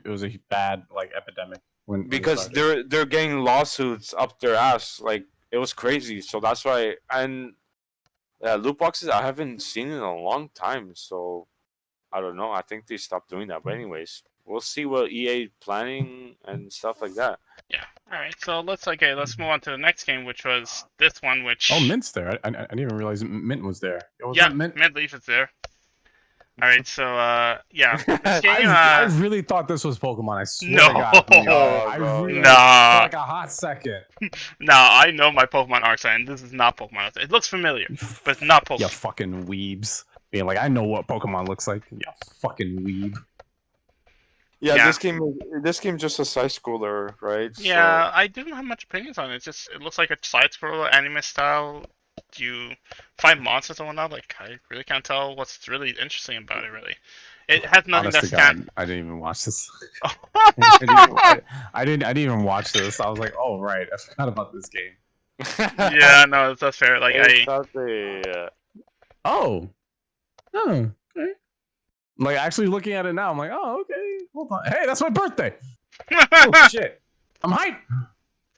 was a bad like epidemic when it Because started. they're getting lawsuits up their ass. Like it was crazy. So that's why. And loot boxes I haven't seen in a long time. So I don't know. I think they stopped doing that. But anyways, we'll see what EA planning and stuff like that. yeah. All right. So let's move on to the next game, which was this one, which Oh, Mint's there. I didn't even realize Mint was there. Was yeah, that Mint? Mint Leaf is there. All right. So yeah, this game. I really thought this was Pokemon. I swear No. to God. dude. No, I bro. really Nah. for like a hot second. Nah, I know my Pokemon art sign. This is not Pokemon art sign. It looks familiar, but it's not Pokemon. You fucking weebs. Being like, I know what Pokemon looks like. You fucking weeb. Yeah, Yeah. this game just a side scroller, right? Yeah, I didn't have much opinions on it. It looks like a side scroller anime style. You fight monsters and whatnot. Like, I really can't tell what's really interesting about it. Really, it has nothing Honest that to stands. God, I didn't even watch this. So... I didn't even watch this. I was like, oh right, I forgot about this game. So. yeah, no, that's fair. Like, It's not the, Oh. Oh. Okay. Like actually looking at it now, I'm like, oh okay. Hold on. Hey, that's my birthday. Oh shit. I'm hyped.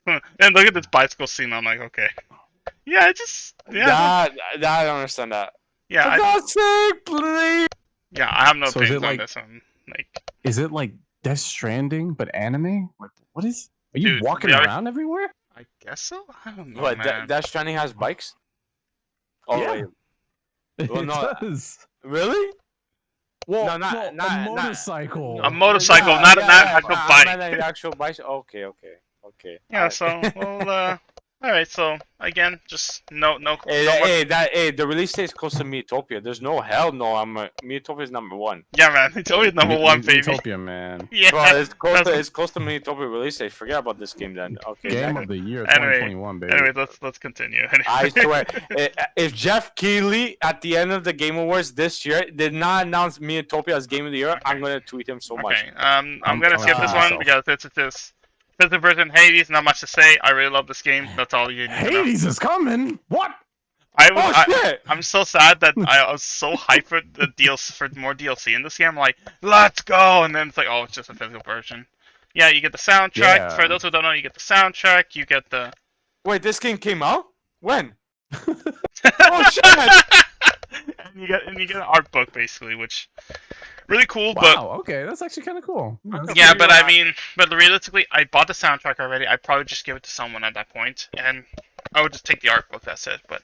and look at this bicycle scene. I'm like, okay. Yeah, that I don't understand that. yeah, For God's sake, please. yeah. I have no So is it opinions on like- this one. Like, Is it like Death Stranding but anime? Like what is? Are you Dude, walking we already- around everywhere? I guess so. I don't know, What? man. Death Stranding has bikes? Oh Yeah. wait, Well, it no, does. really? Well, No, not- well, not- a not- motorcycle. A motorcycle, not an actual I bike. meant an actual bike. Okay. Yeah. Alright. So, well, all right. So again, just no. Hey, the release date is close to Miitopia. There's no hell no. Miitopia is number one. Yeah, man. It's always number one, baby. Utopia, man. Yeah. Bro, it's close to Miitopia release date. Forget about this game then. Okay. Game next. of the year Anyway, 2021, baby. Anyway, let's continue. I swear, if Jeff Keighley at the end of the Game Awards this year did not announce Miitopia as Game of the Year, I'm gonna tweet him so much. Okay. I'm gonna I'm skip this myself. one because it's this. Physical version Hades. Not much to say. I really love this game. That's all you need to know. Hades is coming. What? Oh shit! I'm so sad that I was so hyped for the DLC for more DLC in this game. I'm like, let's go, and then it's like, oh, it's just a physical version. Yeah, you get the soundtrack. Yeah. For those who don't know, you get the soundtrack. You get the. Wait, this game came out? When? Oh shit! and you get an art book basically, which really cool. Wow. Okay, that's actually kind of cool. Yeah, But that's yeah, pretty but cool. I mean, but realistically, I bought the soundtrack already. I'd probably just give it to someone at that point, and I would just take the art book. That's it. But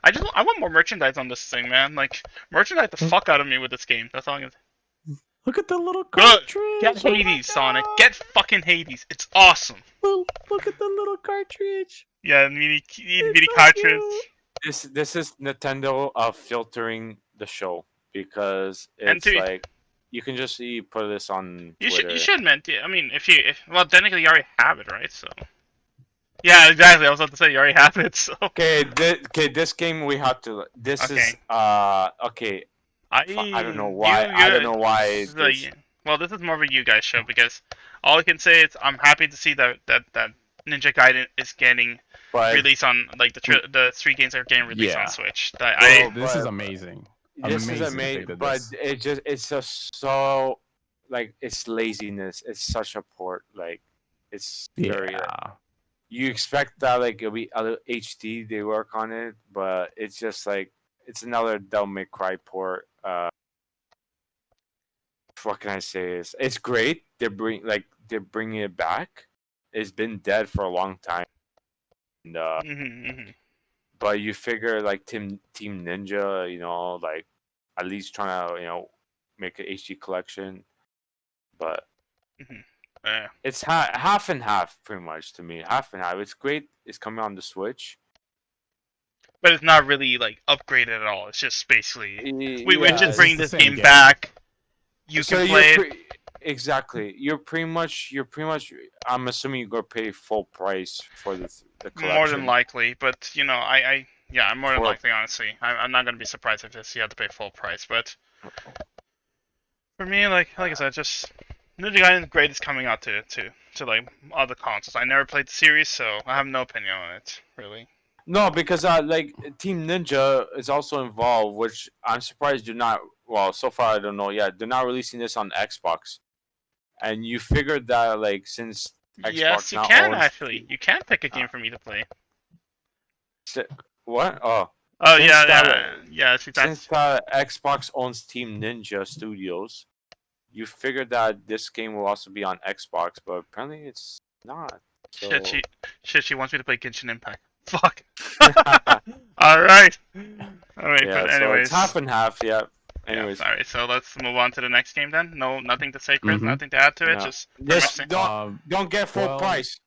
I want more merchandise on this thing, man. Like merchandise the fuck out of me with this game. That's all I'm gonna say. Look at the little Good. cartridge. Get Oh my Hades, Sonic. God. Get fucking Hades. It's awesome. Look at the little cartridge. Yeah, mini It's so cartridge. cute. This is Nintendo filtering the show because And it's to- like you can just put this on You Twitter. should mint. I mean, well, technically you already have it, right? So. Yeah, exactly. I was about to say you already have it. So. Okay, this game we have to. This is okay. I don't know why. I don't know why. Well, this is more of a you guys show because all I can say is I'm happy to see that Ninja Gaiden is getting But released on like the 3 games that are getting released Yeah. on Switch. Well, This is but- amazing. this is Amazing that they amazing. did But this. it's just so like it's laziness. It's such a port. Like it's very. Yeah. You expect that like it'll be other HD they work on it, but it's just like it's another Devil May Cry port. What can I say? It's great. They're bringing it back. It's been dead for a long time, and, but you figure like Team Ninja, like at least trying to make an HD collection, but Yeah. it's half and half pretty much to me. Half and half. It's great. It's coming on the Switch. But it's not really like upgraded at all. It's just basically we're Yeah, just bringing the this same game game. back. You so can play it. Exactly. You're pretty much. I'm assuming you're gonna pay full price for the collection. More than likely, but I'm more than For- likely, honestly. I'm not gonna be surprised if you have to pay full price, but for me, like I said, just Ninja Gaiden Great is coming out to like other consoles. I never played the series, so I have no opinion on it, really. No, because like Team Ninja is also involved, which I'm surprised you're not. Well, so far I don't know yet. They're not releasing this on Xbox, and you figured that like since Yes, Xbox you now can owns actually. You can pick a game for me to play. what? Oh, Oh since yeah, that- yeah. See, since that's Xbox owns Team Ninja Studios, you figured that this game will also be on Xbox, but apparently it's not. So... She wants me to play Genshin Impact. Fuck. All right. yeah, But so anyways. it's half and half. Yeah. Anyways, Yeah, alright, so let's move on to the next game then. No, nothing to say, Chris. Mhm. Nothing to add to it. No. Just Just pretty don't get full well, price.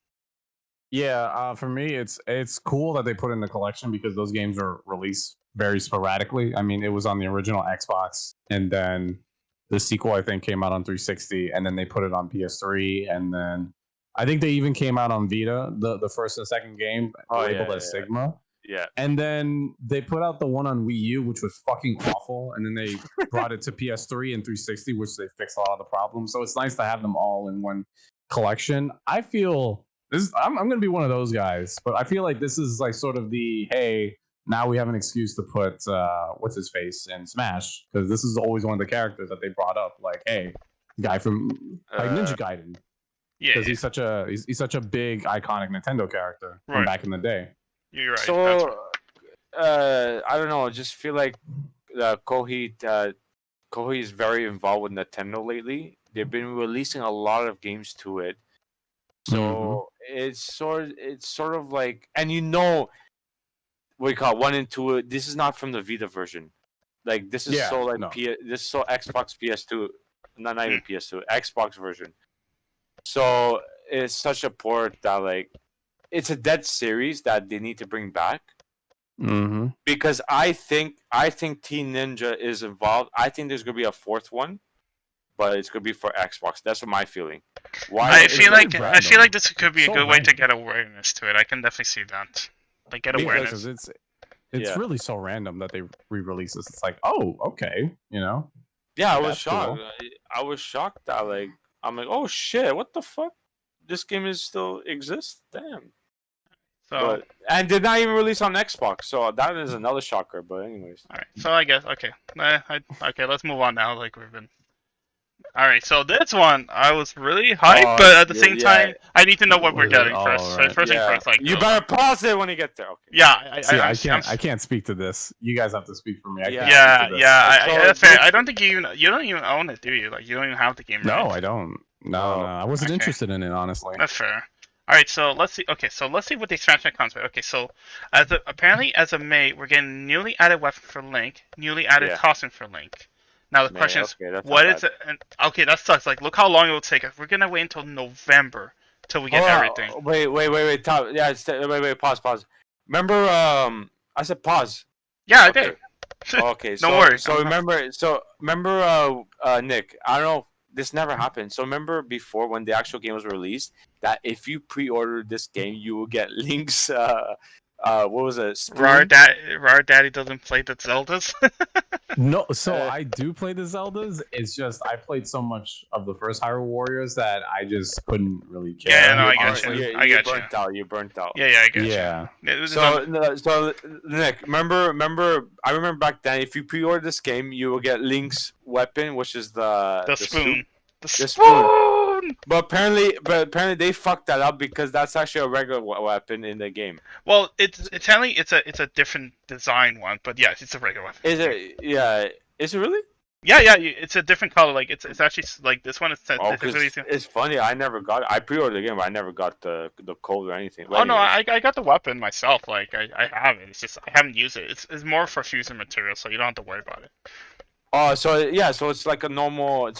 Yeah, for me, it's cool that they put in the collection because those games are released very sporadically. I mean, it was on the original Xbox, and then the sequel I think came out on 360, and then they put it on PS3, and then I think they even came out on Vita, the first and second game labeled as Sigma. Yeah. And then they put out the one on Wii U, which was fucking awful. And then they brought it to PS3 and 360, which they fixed a lot of the problems. So it's nice to have them all in one collection. I feel I'm going to be one of those guys, but I feel like this is like sort of the, hey, now we have an excuse to put what's his face in Smash, because this is always one of the characters that they brought up. Like, hey, guy from like Ninja Gaiden, Yeah, because he's such a big iconic Nintendo character from Right. back in the day. you're right. So, I don't know. I just feel like Koei is very involved with Nintendo lately. They've been releasing a lot of games to it, so it's sort of like, and what you call it, 1 and 2. This is not from the Vita version. Like this is Yeah, so like no. this is so Xbox PS2, not even PS2, Xbox version. So it's such a port that like it's a dead series that they need to bring back. Mm-hmm. Because I think Teen Ninja is involved. I think there's gonna be a fourth one, but it's gonna be for Xbox. That's what my feeling. Why? I it's feel very like random. this could be a So good way to random. get awareness to it. I can definitely see that. Like get awareness. Because it's Yeah. really so random that they re-release this. It's like, oh, okay, Yeah, I was That's shocked. cool. I was shocked that like I'm like, oh shit, what the fuck? This game is still exists? Damn. So And did not even release on Xbox, so that is another shocker. But anyways, all right. So I guess okay. Okay, let's move on now. Like we've been. All right. So this one I was really hyped, but at the same time, I need to know what we're getting first. So Alright. first thing first, like you better pause it when you get there. Okay. Yeah, See, I I'm- can't speak to this. You guys have to speak for me. I can't Yeah, speak to this. yeah. So That's fair. this- I don't think you don't even own it, do you? Like you don't even have the game. No, right? I don't. No, Oh, I wasn't okay. interested in it, honestly. That's fair. All right, so let's see. Okay, so let's see what the expansion comes with. Okay, so apparently as of May, we're getting newly added weapon for Link, newly added Yeah. costume for Link. Now the Man, question is, okay, that's what not is bad. it? And, okay, that sucks. Like, look how long it will take us. We're gonna wait until November till we get Hold on, everything. Wait. Top. Yeah, wait. Pause. Remember, I said pause. Yeah, I Okay. did. Okay, Don't so, worry. So remember, Nick. I don't know. This never happened. So remember before when the actual game was released, that if you pre-ordered this game, you will get Link's. What was it? Spoon? Rar Daddy doesn't play the Zeldas. No, so Uh, I do play the Zeldas. It's just I played so much of the first Hyrule Warriors that I just couldn't really care. Yeah, no, I got honestly. you. I got you. burnt out. You burnt out. yeah, I get Yeah. you. It was So Nick, remember? I remember back then. If you pre-order this game, you will get Link's weapon, which is the the spoon. The The spoon. But apparently they fucked that up because that's actually a regular weapon in the game. Well, it's only it's a different design one, but yes, it's a regular weapon. Is it? Yeah. Is it really? Yeah, it's a different color. Like it's actually like this one is Oh, specifically. because it's funny. I never got it. I pre-ordered the game, but I never got the code or anything. But Oh no, anyways. I got the weapon myself. Like I have it. It's just I haven't used it. It's more for fusion material, so you don't have to worry about it. Oh, so yeah, so it's like a normal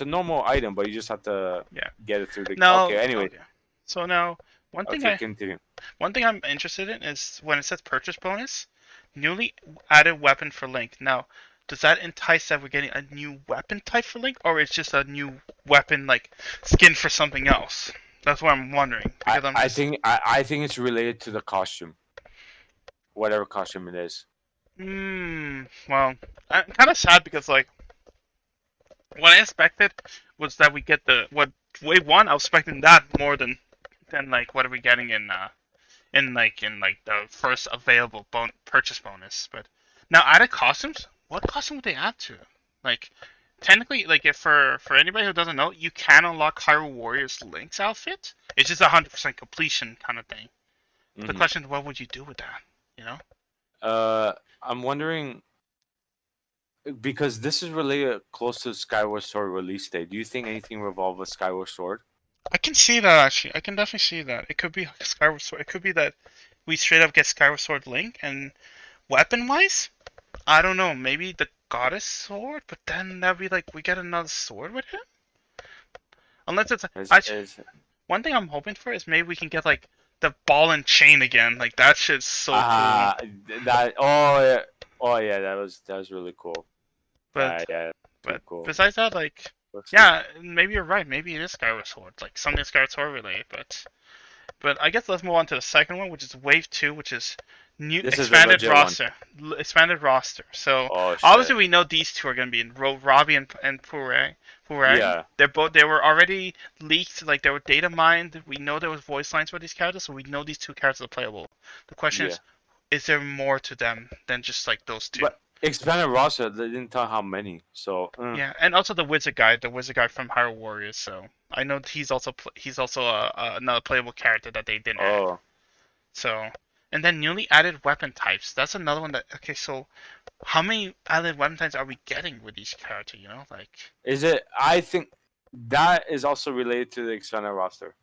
item, but you just have to Yeah. get it through the. No. Okay. Anyway. Okay. So now Okay, continue. one thing I'm interested in is when it says purchase bonus, newly added weapon for Link. Now, does that entice that we're getting a new weapon type for Link, or it's just a new weapon like skin for something else? That's what I'm wondering. Because I think it's related to the costume, whatever costume it is. Well, I'm kind of sad because like what I expected was that we get what wave one. I was expecting that more than like what are we getting in the first available purchase bonus. But now added costumes. What costume would they add to? Like technically, like if for anybody who doesn't know, you can unlock Hyrule Warriors Link's outfit. It's just 100% completion kind of thing. The question is, what would you do with that? You know? I'm wondering because this is related close to Skyward Sword release date. Do you think anything will revolve with Skyward Sword? I can see that actually. I can definitely see that. It could be Skyward Sword. It could be that we straight up get Skyward Sword Link, and weapon wise, I don't know. Maybe the Goddess Sword, but then that'd be like we get another sword with him. Unless it's one thing I'm hoping for is maybe we can get like the ball and chain again. Like that shit's so cool. That was really cool. But cool. besides that, like yeah, maybe you're right. Maybe it is Skyward Sword, like something Skyward Sword related. But I guess let's move on to the second one, which is Wave 2, which is new expanded roster. Expanded roster. So obviously we know these two are going to be in Robbie and Puree. Yeah. They were already leaked, like they were data mined. We know there was voice lines for these characters, so we know these two characters are playable. The question is there more to them than just like those two? But expanded roster, they didn't tell how many. So yeah, and also the wizard guy from Hyrule Warriors. So I know he's also another playable character that they didn't add. So and then newly added weapon types. That's another one that okay. So how many added weapon types are we getting with each character? You know, like is it? I think that is also related to the expanded roster.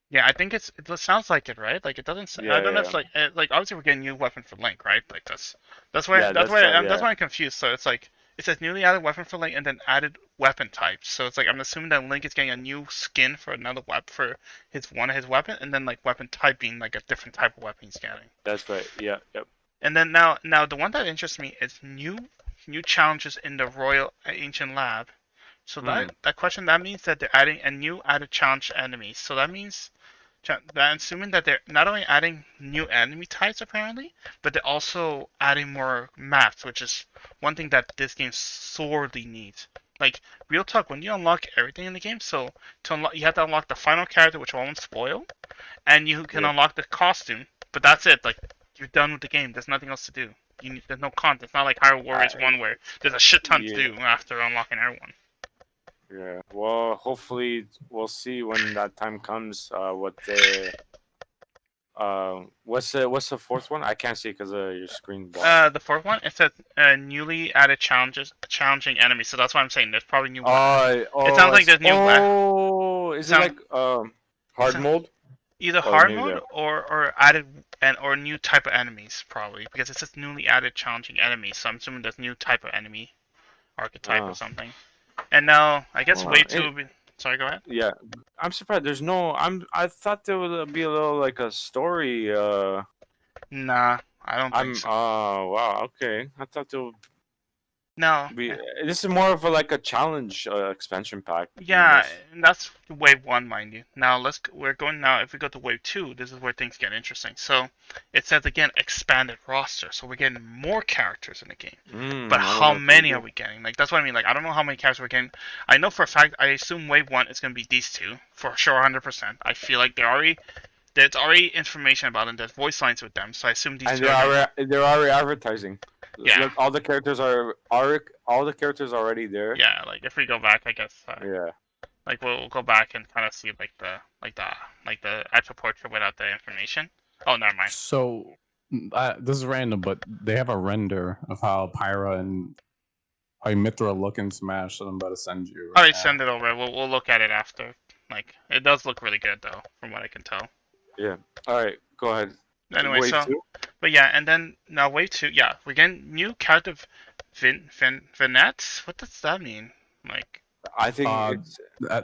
Yeah, I think it sounds like it, right? Like it doesn't. I don't know if like obviously we're getting a new weapon for Link, right? Like that's why I'm confused. So it's like it says newly added weapon for Link and then added weapon types. So it's like I'm assuming that Link is getting a new skin for another weapon for one of his weapon, and then like weapon type being like a different type of weapon he's getting. That's right. Yeah. Yep. And then now the one that interests me is new challenges in the Royal Ancient Lab. So that question that means that they're adding a new added challenge enemies. So that means I'm assuming that they're not only adding new enemy types apparently, but they're also adding more maps, which is one thing that this game sorely needs. Like real talk, when you unlock everything in the game, so to unlock, you have to unlock the final character, which I won't spoil, and you can unlock the costume, but that's it. Like you're done with the game. There's nothing else to do. There's no content. It's not like Hyrule Warriors 1 where there's a shit ton to do after unlocking everyone. Yeah. Well, hopefully we'll see when that time comes. What the what's the fourth one? I can't see because of your screen. The fourth one, it says newly added challenging enemies. So that's why I'm saying there's probably new. It sounds like there's new. Is it like hard mode? Either hard mode or added or new type of enemies probably because it says newly added challenging enemies. So I'm assuming there's new type of enemy archetype or something. And now I guess Wave 2 would be. Sorry, go ahead. Yeah, I'm surprised. There's no. I thought there would be a little like a story. Nah, I don't think so. Oh wow. Okay, I thought there would. No. This is more of a challenge expansion pack. Yeah, and that's Wave 1, mind you. Now we're going now. If we go to Wave 2, this is where things get interesting. So it says again expanded roster. So we're getting more characters in the game. But how many are we getting? Like that's what I mean. Like I don't know how many characters we're getting. I know for a fact. I assume Wave 1 is going to be these two for sure, 100%. I feel like there's already information about them. There's voice lines with them. So I assume these. And they're already advertising. Yeah. Look, all the characters are already there. Yeah, like if we go back, I guess. Yeah. Like we'll go back and kind of see like the actual portrait without the information. Oh, never mind. So this is random, but they have a render of how Pyra and Mithra look in Smash that I'm about to send you right Alright, now. send it over. We'll look at it after. Like it does look really good though, from what I can tell. Yeah. All right, go ahead. Anyway, Wave so 2? but yeah, and then now wave 2. Yeah, we're getting new character vignettes. What does that mean? Like. I think it's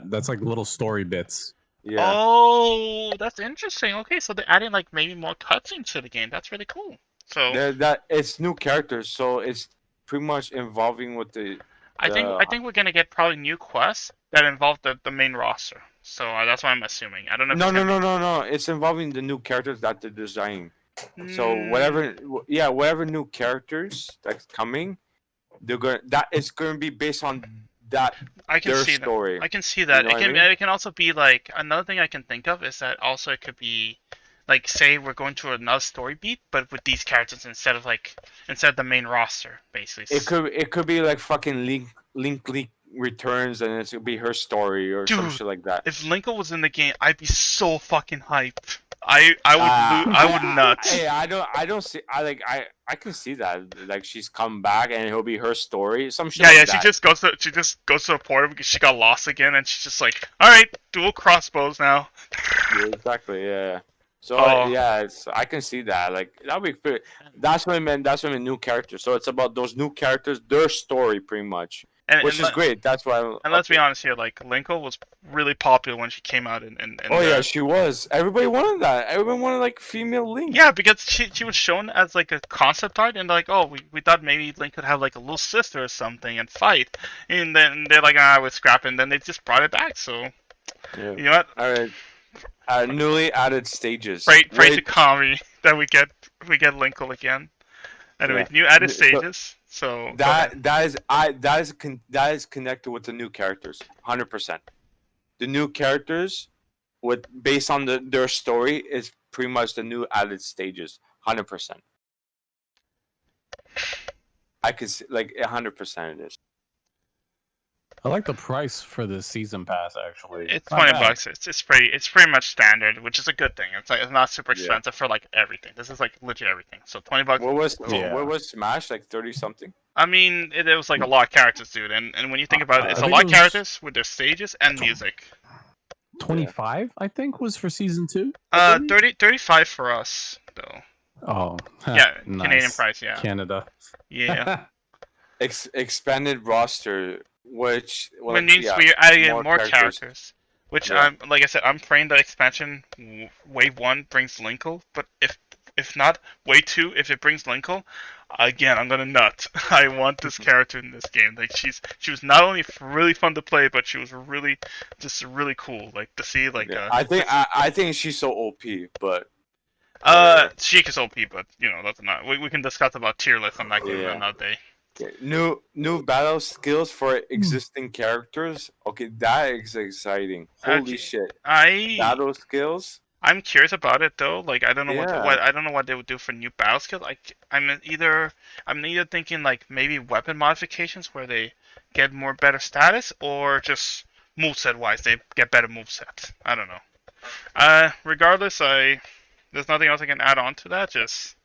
That's like little story bits. yeah. Oh, that's interesting. Okay, so they're adding like maybe more cutscenes to the game. That's really cool. So That it's new characters, so it's pretty much involving with the. I think we're gonna get probably new quests that involve the main roster. So that's what I'm assuming. I don't know. If No, it's no, gonna no, no, no. It's involving the new characters that they're designing. be... So whatever new characters that's coming, that is gonna be based on that I can their see that. story. I can see that. You know It what I can mean? it can also be like another thing I can think of is that also it could be like say we're going to another story beat, but with these characters instead of the main roster, basically. It could be like fucking Link returns and it's gonna be her story or some Dude, shit like that. If Lincoln was in the game, I'd be so fucking hyped. I would nuts. Hey, I don't see. I can see that. Like she's come back and it'll be her story. Some shit. Yeah, like yeah. that. She just goes to a portal because she got lost again, and she's just like, all right, dual crossbows now. Yeah, exactly. Yeah. So Oh. yeah, I can see that. Like that'll be pretty. That's what I meant. That's what I meant. New characters. So it's about those new characters, their story, pretty much, which is great. That's why. And let's be honest here, like Lincoln was really popular when she came out, Oh yeah, she was. Everybody wanted that. Everybody wanted like female Link. Yeah, because she was shown as like a concept art, and like, oh, we thought maybe Link could have like a little sister or something and fight, and then they're like, ah, we're scrapping. Then they just brought it back. So Yeah. you know what? All right. Newly added stages. Pray to Kami that we get Linkle again. Anyway, Yeah. new added So- stages. So that is connected with the new characters, 100%. The new characters, with based on their story, is pretty much the new added stages, 100%. I could see, like 100% it is. I like the price for the season pass actually. it's not 20 bad. bucks. It's pretty much standard, which is a good thing. It's not super Yeah. expensive for like everything. This is like legit everything. So 20 bucks. What Yeah. was Smash, like 30 something? I mean, it was like a lot of characters, dude. And when you think about it, it's I a think lot it of was- characters with their stages and music. 25, I think, was for season 2. 35 for us though. Oh, Yeah, nice. Canadian price. Yeah, Canada. yeah. Expanded roster, which Which means we're adding in more characters. Which Yeah. like I said, I'm praying the expansion wave 1 brings Linkle, but if not wave 2, if it brings Linkle, again I'm gonna nut. I want this character in this game. Like she was not only really fun to play, but she was really cool. Like to see like Yeah, I think she's so OP, but Sheik is OP, but you know that's not. We can discuss about tier lists on that game Yeah. another day. okay. New battle skills for existing characters. Okay, that is exciting. Holy Okay. shit! I Battle skills. I'm curious about it though. Like I don't know Yeah. what I don't know what they would do for new battle skills. Like I'm either thinking like maybe weapon modifications where they get more better status, or just moveset wise they get better moveset. I don't know. Regardless, there's nothing else I can add on to that. Just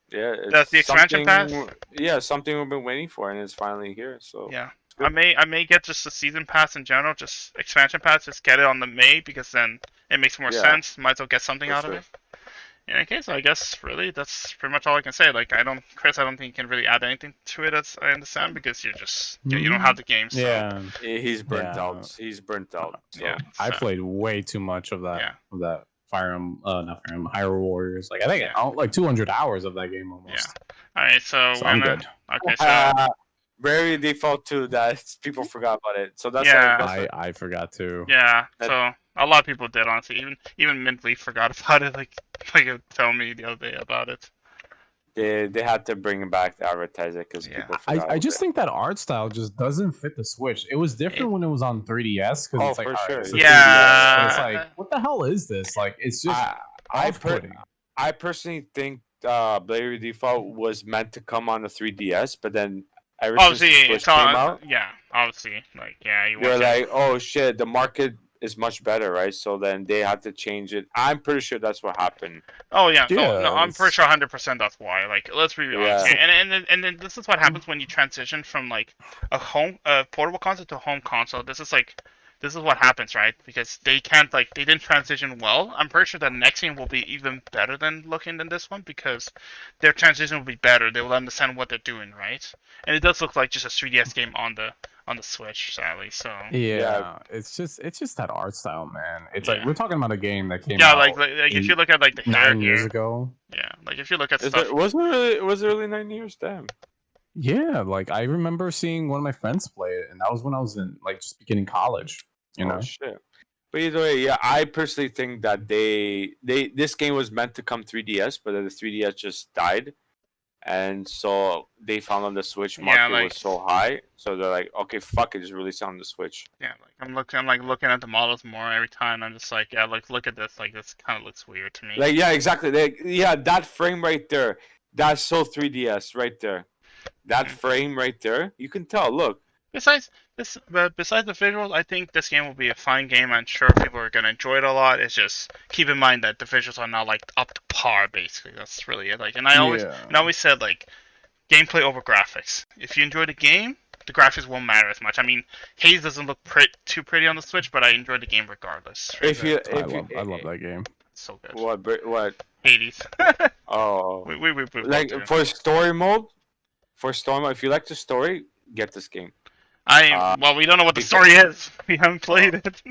Yeah, That's the expansion pass? Yeah, something we've been waiting for, and it's finally here. So yeah. good. I may get just the season pass in general, just expansion pass, just get it on the May because then it makes more Yeah. sense. Might as well get something For out sure. of it. In any case, I guess really that's pretty much all I can say. Like Chris, I don't think you can really add anything to it as I understand because you don't have the game. So, Yeah, He's burnt Yeah. out. He's burnt out. So. Yeah. I so- played way too much of that. Yeah. Of that Fire Emblem, not Fire Emblem, Hyrule Warriors. Like I think Yeah. like 200 hours of that game almost. All right, so, So we're I'm gonna. good. Okay, so Very default too. That people forgot about it. So that's Yeah. I forgot to. yeah, That- so a lot of people did honestly. Even Mintley forgot about it. Like it tell me the other day about it. they had to bring back the advertiser because Yeah. people forgot. I just about think that art style just doesn't fit the Switch. It was different when it was on 3DS because Oh, it's like, for all right, sure. it's a Yeah. 3DS, but it's like, what the hell is this? Like, it's it. just I off-putting. personally think Blade Default was meant to come on the 3DS, but then ever since the Obviously, Switch it's all came out. yeah. Obviously, like yeah, you They're want to. like, oh shit, the market is much better, right? So then they had to change it. I'm pretty sure that's what happened. Oh yeah, no, Yeah, I'm pretty sure 100% that's why. Like, let's be honest Yeah. here, and then this is what happens when you transition from like a portable console to a home console. This is what happens, right? Because they didn't transition well. I'm pretty sure the next game will be even better than looking than this one because their transition will be better. They will understand what they're doing, right? And it does look like just a 3DS game on the Switch, sadly. So yeah. It's just that art style, man. It's like yeah, we're talking about a game that came yeah. out Like if you look at like the hair 9 years here, ago. yeah. Like if you look at Is stuff. it was it really 9 years? Damn. Yeah, like I remember seeing one of my friends play it, and that was when I was in like just beginning college. You Oh know? shit. But either way, yeah, I personally think that this game was meant to come 3DS, but then the 3DS just died, and so they found out the Switch Yeah, market like was so high, so they're like, okay, fuck it, just release it on the Switch. yeah, like I'm like looking at the models more every time. I'm just like, yeah, like look at this. Like this kind of looks weird to me. Like, yeah, exactly. Yeah, that frame right there, that's so 3DS right there. That Mhm. frame right there, you can tell. Look, Besides besides the visuals, I think this game will be a fine game. I'm sure people are gonna enjoy it a lot. It's just keep in mind that the visuals are not like up to par. Basically, that's really it. Like, and I always said like gameplay over graphics. If you enjoy the game, the graphics won't matter as much. I mean, Haze doesn't look too pretty on the Switch, but I enjoyed the game regardless. if you I love that game. It's so good. what Hades. oh we both like do. for story mode, if you like the story, get this game. Well, we don't know what the because- story is. We haven't played it.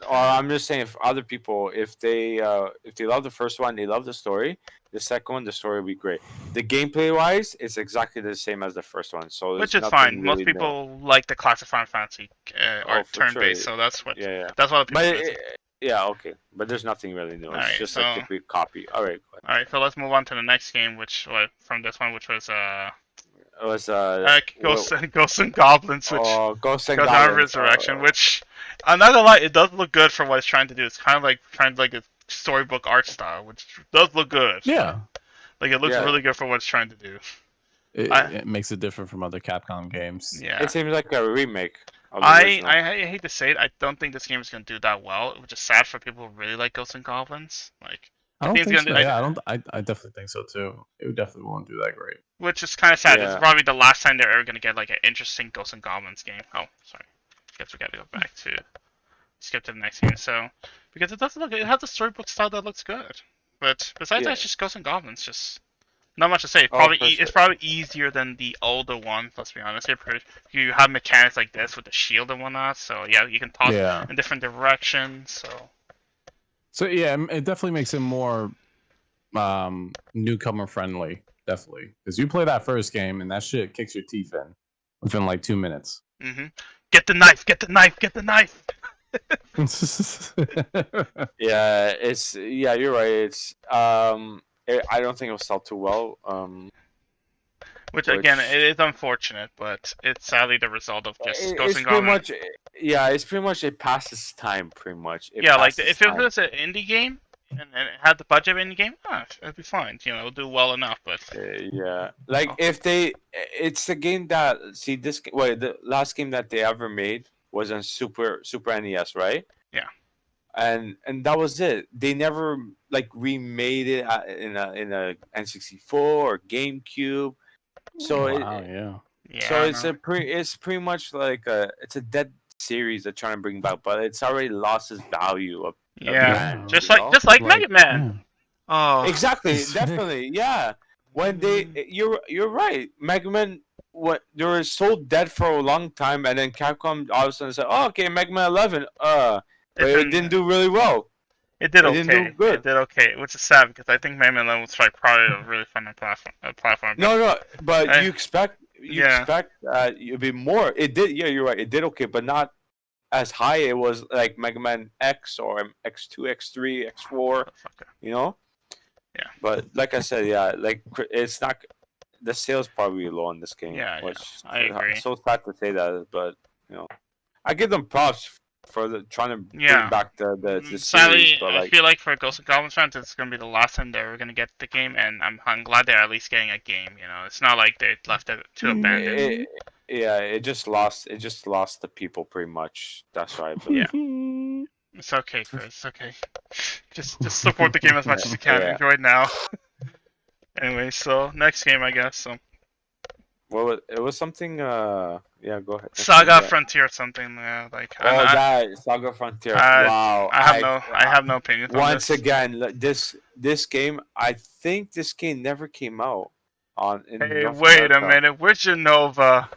Or I'm just saying, if other people, if they love the first one, they love the story. The second one, the story will be great. The gameplay wise, it's exactly the same as the first one, so Which there's is nothing fine. really Most people like the classic Final Fantasy or for turn-based, sure. so that's what Yeah, yeah. that's what people. But miss. yeah, okay. But there's nothing really new. It's Alright, just so- a typical copy. All right, go ahead. All right, so let's move on to the next game, from this one, which was It was Ghosts and Goblins, which Ghost and goes on Goblins. Resurrection, which I'm not gonna lie, it does look good for what it's trying to do. It's kind of like trying to like a storybook art style, which does look good. Yeah, Like it looks Yeah. really good for what it's trying to do. it, I- it makes it different from other Capcom games. Yeah. It seems like a remake of the I original. hate to say it, I don't think this game is gonna do that well, which is sad for people who really like Ghosts and Goblins. Like, I don't think it's think so. gonna do- Yeah, I definitely think so too. It definitely won't do that great. which is kind of sad. This is Yeah. probably the last time they're ever gonna get like an interesting Ghosts and Goblins game. Oh, sorry. Guess we gotta go back to skip to the next game. So, because it doesn't look, it has a storybook style that looks good, but besides that, Yeah. it's just Ghosts and Goblins. Just not much to say. Oh, for It's sure. probably easier than the older ones. Let's be honest. You have mechanics like this with the shield and whatnot. So yeah, you can toss Yeah. in different directions. So yeah, it definitely makes it more newcomer friendly. Definitely, because you play that first game and that shit kicks your teeth in within like 2 minutes. Get the knife! Get the knife! Get the knife! Yeah, you're right. I don't think it'll sell too well. Which again, it is unfortunate, but it's sadly the result of just Ghosts It's and pretty Goblins. much, yeah, it's pretty much it passes time, pretty much. It Yeah, like passes if it time. was an indie game and it had the budget of an indie game, it'd be fine. You know, it'll do well enough. But Yeah, like Oh. it's the game that the last game that they ever made was on Super NES, right? Yeah. And that was it. They never like remade it in a N64 or GameCube. So wow, yeah. yeah, so I it's know. it's pretty much like it's a dead series they're trying to bring back, but it's already lost its value of Yeah, brand, just you like know? just like Mega Man. Oh, Exactly, definitely, yeah. When you're right. Mega Man, what they were so dead for a long time, and then Capcom all of a sudden said, "Oh, okay, Mega Man 11." But it didn't do really well. It did it okay. didn't do good. It did okay, which is sad because I think Mega Man 11 was like probably a really fun platform. No, but I- you expect yeah. it'd be more. It did, yeah, you're right. It did okay, but not as high. It was like Mega Man X or X2, X3, X4. You know. Yeah. But like I said, yeah, like it's not. The sales probably low on this game. Yeah, which I agree. So sad to say that, but I give them props trying to bring Yeah. back the series, Sadly, but I like feel like for Ghosts and Goblins fans, it's gonna be the last time they're gonna get the game, and I'm glad they're at least getting a game. You know, it's not like they left it to abandon. it, yeah, it just lost the people pretty much. That's what I believe. Yeah. It's okay, Chris. It's okay. Just support the game as much as you can. Yeah. Enjoy it now. Anyway, so next game, I guess. So Well, it was something. Yeah, go ahead. Saga Yeah. Frontier or something. Yeah, like Oh, that Saga Frontier. Wow. I have no opinions on Once this. again, this game. I think this game never came out in Hey, North wait a America. minute. Where's Genova?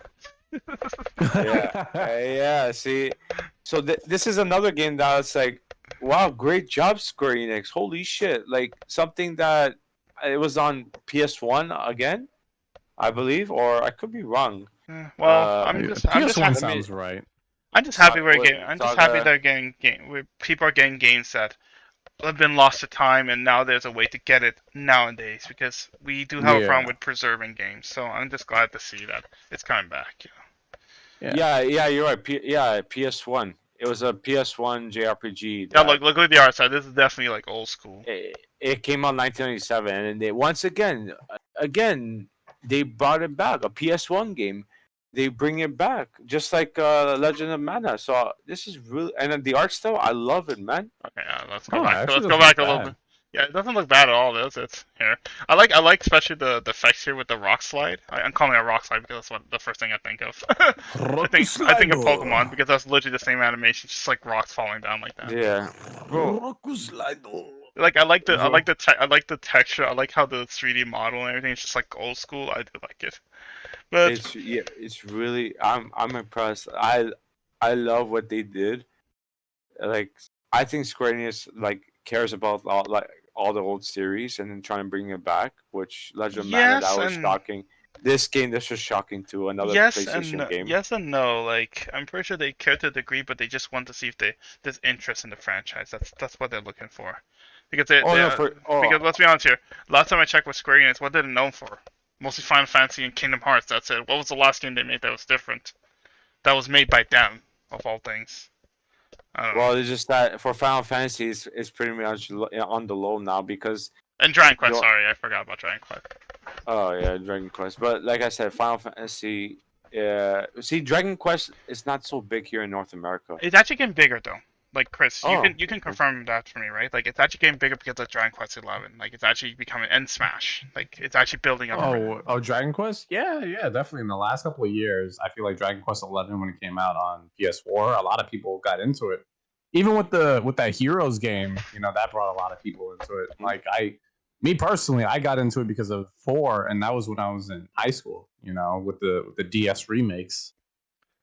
Yeah. See, so this is another game that was like, wow, great job, Square Enix. Holy shit! Like something that it was on PS1 again, I believe, or I could be wrong. Well, I'm just PS1 happy. sounds right. I'm just happy we're Saga- getting. I'm just happy Saga- they're getting game. Where people are getting games that have been lost to time, and now there's a way to get it nowadays because we do have a problem Yeah. with preserving games. So I'm just glad to see that it's coming back. You know? Yeah, you're right. PS1. It was a PS1 JRPG. Yeah, that- look at the art side. This is definitely like old school. it came out in 1997, and they once again they brought it back. A PS1 game, they bring it back, just like Legend of Mana. So this is really, and then the art style, I love it, man. Okay, let's go Oh, back. actually Let's go doesn't back a look little bad. bit. Yeah, it doesn't look bad at all. It's here. I like especially the effects here with the rock slide. I'm calling it a rock slide because that's what the first thing I think of. I think of Pokemon because that's literally the same animation, just like rocks falling down like that. Yeah, bro. Like I like the texture. I like how the 3D model and everything is just like old school. I do like it. But It's really. I'm impressed. I love what they did. Like I think Square Enix cares about all the old series and then trying to bring it back. Which Legend of Mana, Yes, that was and- shocking. This was shocking too. Another yes PlayStation and game. yes and no. Like I'm pretty sure they care to a degree, but they just want to see if there's interest in the franchise. That's what they're looking for. Because because let's be honest here. Last time I checked with Square Enix, what did it known for? Mostly Final Fantasy and Kingdom Hearts. That's it. What was the last game they made that was different? That was made by them, of all things. I don't know. Well, it's just that for Final Fantasy, it's pretty much on the low now because And Dragon Quest. Yo- Sorry, I forgot about Dragon Quest. oh yeah, Dragon Quest. But like I said, Final Fantasy. See, Dragon Quest is not so big here in North America. It's actually getting bigger though. Like Chris, Oh. you can confirm that for me, right? Like it's actually getting bigger because of Dragon Quest 11. Like it's actually becoming and Smash. Like it's actually building up. Oh, Dragon Quest? Yeah, definitely. In the last couple of years, I feel like Dragon Quest 11, when it came out on PS4, a lot of people got into it. Even with that Heroes game, that brought a lot of people into it. Like me personally, I got into it because of 4, and that was when I was in high school. With the DS remakes.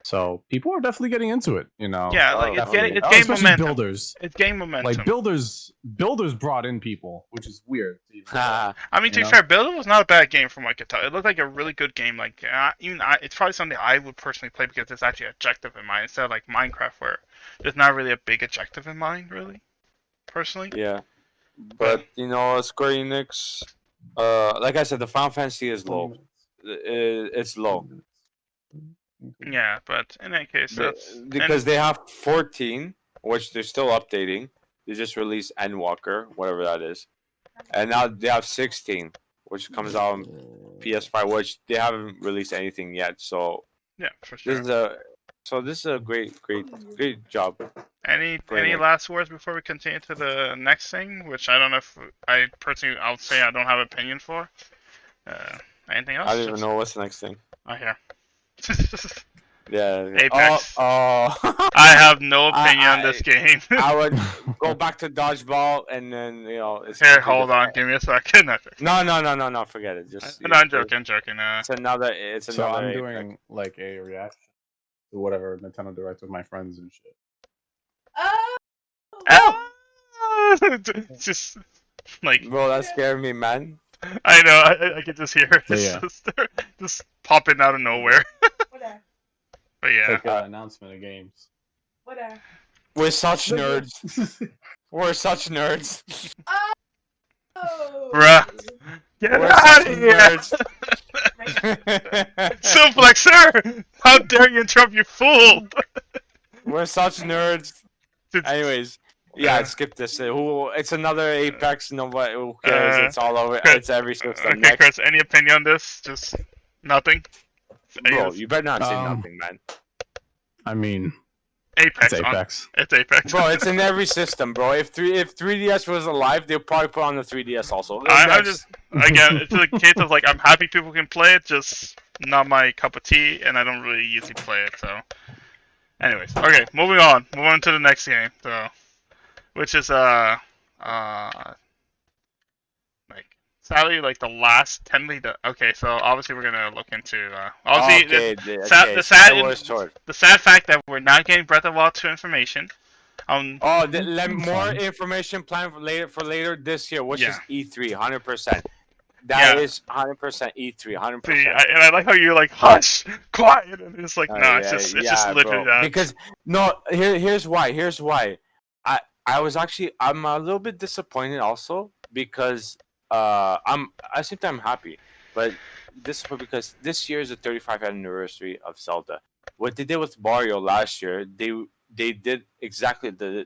So people are definitely getting into it. Yeah, like it's definitely. getting especially momentum. builders. It's gaining momentum. Like builders brought in people, which is weird. to even say. Ha. I mean, to you be know? fair, Builder was not a bad game from what I could tell. It looked like a really good game. Like it's probably something I would personally play because there's actually an objective in mind instead of like Minecraft where there's not really a big objective in mind, really. Personally. Yeah, but Square Enix. Like I said, the Final Fantasy is low. It's low Yeah, but in any case, that's because they have 14, which they're still updating. They just released Endwalker, whatever that is, and now they have 16, which comes out on PS5, which they haven't released anything yet. So yeah, for sure. this is a great job. Any Brilliant. last words before we continue to the next thing, which I don't know if I personally I would say I don't have opinion for. Anything else? I don't even know what's the next thing. Oh, here. Yeah. Apex. Oh. I have no opinion on this game. I would go back to dodgeball and then it's Here, hold on, give me a second. No, forget it. Just No, I'm joking. It's another. So I'm Apex. doing like a reaction to whatever Nintendo Direct with my friends and shit. Just like Bro, that scared me, man. I know, I can just hear it. It's Yeah. just popping out of nowhere. Whatever. But yeah, It's like an announcement of games. Whatever. We're such nerds. We're such nerds. Oh. Bruh. Get We're out such of here! nerds. Suplexer! How dare you interrupt, you fool! We're such nerds. Anyways, yeah, skip this. It's another Apex. Nobody who cares. It's all over. Chris, It's every system. okay, Next, Chris. Any opinion on this? Just nothing. bro, you better not say Um, nothing, man. I mean, Apex. it's Apex. It's Apex. Bro, it's in every system, bro. If 3DS was alive, they'll probably put on the 3DS also. I'm Next. just again. It's a case of like I'm happy people can play it, just not my cup of tea, and I don't really usually play it. So, anyways, okay, moving on. Move on to the next game. So, which is like sadly like the last okay, so obviously we're gonna look into obviously Okay, the Skyward Sword. sad fact that we're not getting Breath of the Wild 2 information. Oh, more information planned for later this year, which Yeah. is E3, 100%. That is 100% E3, 100%. And I like how you're like hush, quiet, and it's like no, it's just literally bro. that. Because here's why. I'm a little bit disappointed also because I think I'm happy, but because this year is the 35th anniversary of Zelda. What they did with Mario last year, they did exactly the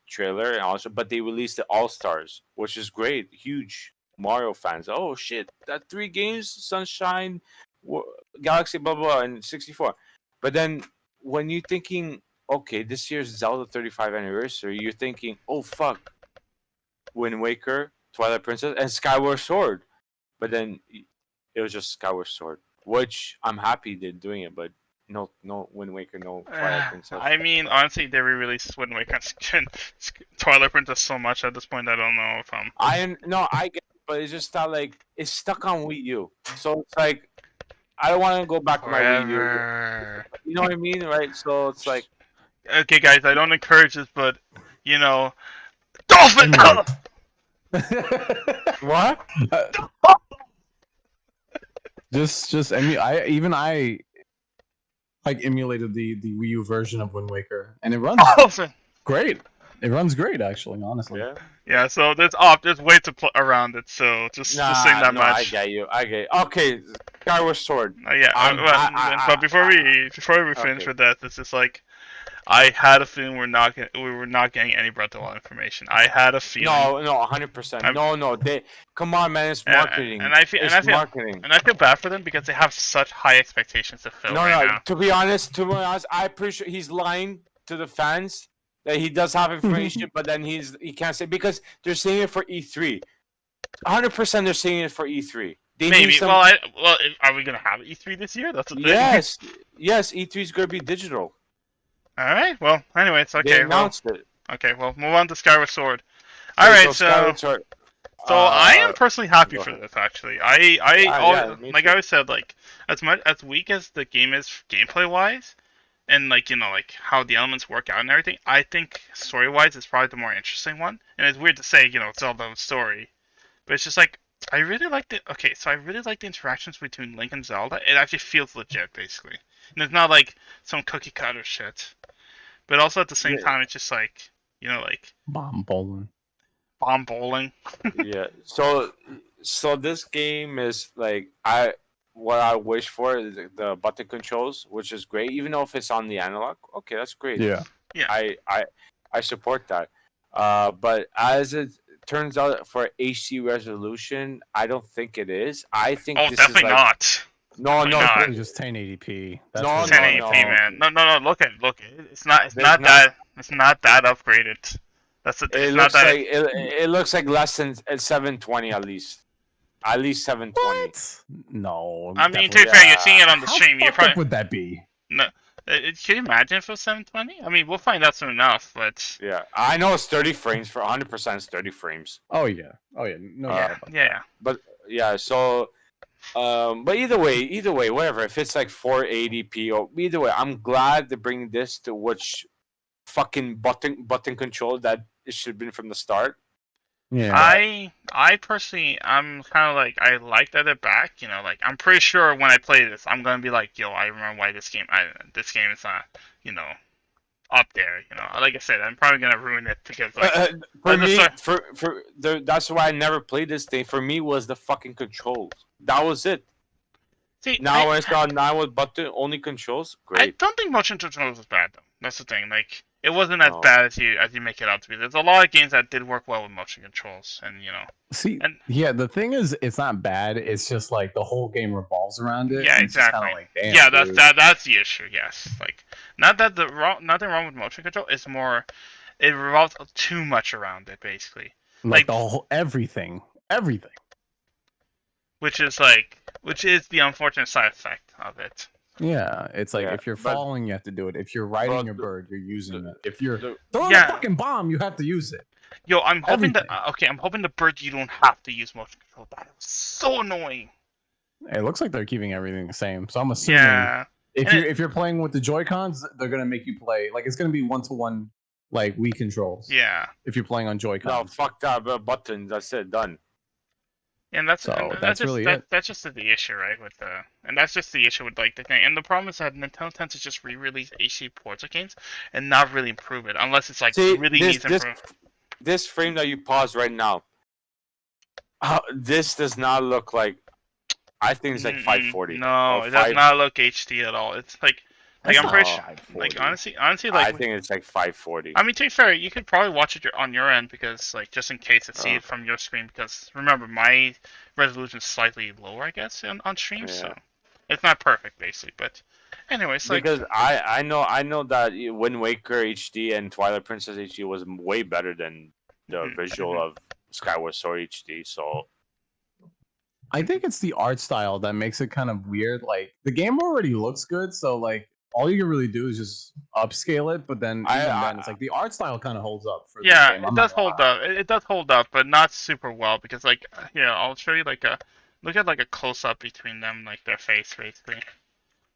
trailer and also, but they released the All Stars, which is great. Huge Mario fans. Oh shit, that 3 games: Sunshine, Galaxy, blah blah, and 64. But then when you're thinking, okay, this year's Zelda 35th anniversary, you're thinking, oh fuck, Wind Waker, Twilight Princess, and Skyward Sword. But then it was just Skyward Sword, which I'm happy they're doing it, but no Wind Waker, no Twilight Princess. I mean, honestly, they re-released Wind Waker and Twilight Princess so much at this point. I don't know if I'm. I get it, but it's just that like it's stuck on Wii U, so it's like I don't want to go back to my Wii U. You know what I mean, right? So it's like, okay, guys, I don't encourage this, but you know, Dolphin. what? I like emulated the Wii U version of Wind Waker, and it runs Dolphin. great. It runs great, actually, honestly. Yeah. Yeah, so there's way to play around it. So just saying that no, much. I get you. Okay, Skyward Sword. But before we finish Okay. with that, it's just like I had a feeling we were not getting any Breath of the Wild information. I had a feeling. No, 100%. No. Come on, man. It's marketing. And I feel marketing. And I feel bad for them because they have such high expectations to fill right now. To be honest, I'm pretty sure he's lying to the fans that he does have information, but then he can't say because they're saying it for E3. 100% they're saying it for E3. They Maybe. need some... Are we gonna have E3 this year? That's the thing. Yes, E3 is gonna be digital. All right. Well, anyway, it's okay. They announced it. Okay. Well, move on to Skyward Sword. All right. Skyward Sword. So I am personally happy for ahead. this. Actually, me like too. I always said, like as weak as the game is gameplay wise, and like how the elements work out and everything, I think story wise is probably the more interesting one. And it's weird to say, it's Zelda's story, but it's just like I really like the interactions between Link and Zelda. It actually feels legit, basically, and it's not like some cookie cutter shit. But also at the same time, it's just like Bomb bowling. bomb bowling. Yeah. So this game is like what I wish for is the button controls, which is great. Even though if it's on the analog, okay, that's great. Yeah. Yeah. I support that. But as it turns out, for HD resolution, I don't think it is. I think Oh, this definitely is like, not. No, Definitely not. It's just 1080p. That's No, what 1080p, no. man. No. Look at it. It's not There's that upgraded. It looks like less than 720 at least. At least 720. What? No. I mean, to definitely- be fair, you're seeing it on the How stream. You fucked up probably would that be? no. Can you imagine if it was 720? I mean, we'll find out soon enough. But Yeah, I know it's 30 frames for 100%. It's 30 frames. Oh yeah. No doubt about yeah. But yeah, so but either way, whatever. If it's like 480p or either way, I'm glad they're bringing this to which fucking button control that it should have been from the start. Yeah. I personally, I'm kind of like I like that they're back. Like I'm pretty sure when I play this, I'm gonna be like, yo, I remember why this game is not, up there. Like I said, I'm probably gonna ruin it because like For me, sorry. that's why I never played this thing. For me, was the fucking controls. That was it. See, Now when I saw with button only controls, I great. don't think motion controls is bad though. That's the thing. Like, it wasn't as No. bad as you make it out to be. There's a lot of games that did work well with motion controls, and See, and yeah, the thing is, it's not bad. It's just like the whole game revolves around it. yeah, and it's just kind exactly. of like, damn, Yeah, dude. that's the issue. Yes, like nothing wrong with motion control. It's more it revolves too much around it, basically. Like the whole everything. Which is the unfortunate side effect of it. Yeah, it's like Yeah, if you're but- falling, you have to do it. If you're riding But your the- bird, you're using the- it. If you're the- throwing Yeah. a fucking bomb, you have to use it. Yo, I'm hoping that Everything. I'm hoping the bird you don't have to use motion control. That was so annoying. It looks like they're keeping everything the same. So I'm assuming Yeah. if And you're playing with the Joy-Cons, they're gonna make you play like it's gonna be 1-to-1 like Wii controls. Yeah. If you're playing on No, Joy-Cons. fuck that. Buttons. That's it. Done. And that's So and that's just, really it. That's just the issue, right? And that's just the issue with like the thing. And the problem is that Nintendo tends to just re-release HD ports of games and not really improve it unless it's like See, really this, needs this, improvement. this frame that you paused right now, this does not look like. I think it's like 540. No, or it does 5 not look HD at all. It's like That's I'm not pretty sure. 540. Like honestly, I like think it's like 540. I mean, to be fair, you could probably watch it on your end because, like, just in case to see Oh. it from your screen. Because remember, my resolution is slightly lower, I guess, on stream, so Yeah. it's not perfect, basically. But anyways, like, Because I know that Wind Waker HD and Twilight Princess HD was way better than the Mhm, visual of Skyward Sword HD. So I think it's the art style that makes it kind of weird. Like the game already looks good, so like all you can really do is just upscale it. But then even then, it's like the art style kind of holds up for yeah, the game. it I'm does not gonna hold lie. up. It does hold up, but not super well because, like, here I'll show you like a look at like a close up between them, like their face, basically.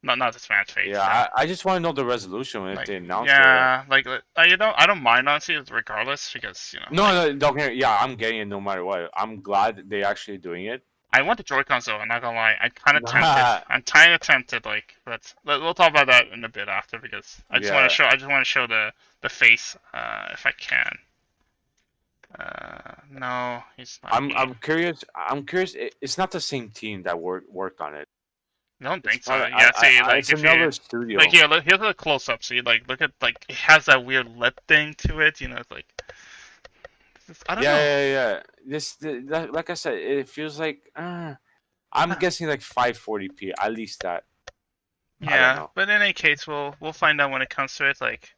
Not this man's face. yeah, I just want to know the resolution if like, they announce yeah, like I don't mind honestly, regardless because it. No, don't get. Yeah, I'm getting it no matter what. I'm glad they're actually doing it. I want the Joy-Cons though. I'm not gonna lie. I'm kind of Nah. tempted. I'm kind of tempted. Like, we'll talk about that in a bit after because I just want Yeah. to show. I just want to show the face, if I can. No, he's not. I'm curious. It's not the same team that worked on it. I don't think It's so. probably- Yeah, see, like it's if another you studio. like here, look, here's a close-up. See, look at it has that weird lip thing to it. It's like. I don't know. Yeah. Like I said, it feels like I'm guessing like 540p, at least that. I don't Yeah, know. but in any case, we'll find out when it comes to it. Like,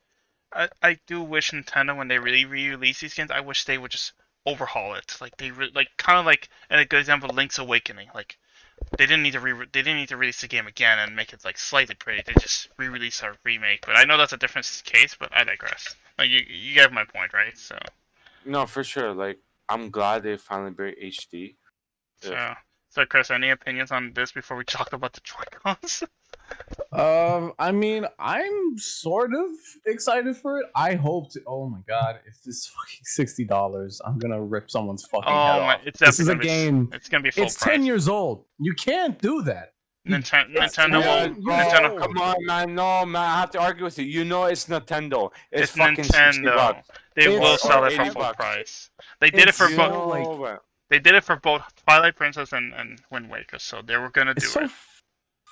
I do wish Nintendo, when they really re-release these games, I wish they would just overhaul it. Like like kind of like, and a good example, Link's Awakening. Like, they didn't need to release the game again and make it like slightly pretty. They just re-release a remake. But I know that's a different case. But I digress. Like, you get my point, right? So No, for sure. Like I'm glad they finally bring HD. Yeah. so Chris, any opinions on this before we talk about the Joy-Cons? I mean, I'm sort of excited for it. I hope to. Oh my god, if this is fucking $60, I'm gonna rip someone's fucking head Oh my! off. It's This is a definitely game. It's gonna be full It's price. 10 years old. You can't do that. Nintendo It's will. Yeah, you bro, Nintendo. come on, man. No, man. I have to argue with you. You know it's Nintendo. It's, It's fucking $60. Nintendo. They It's- will sell or it for 80 full bucks. price. They did it for It's both. so, like- No, They did it for both Twilight Princess and Wind Waker, so they were gonna do It's so it.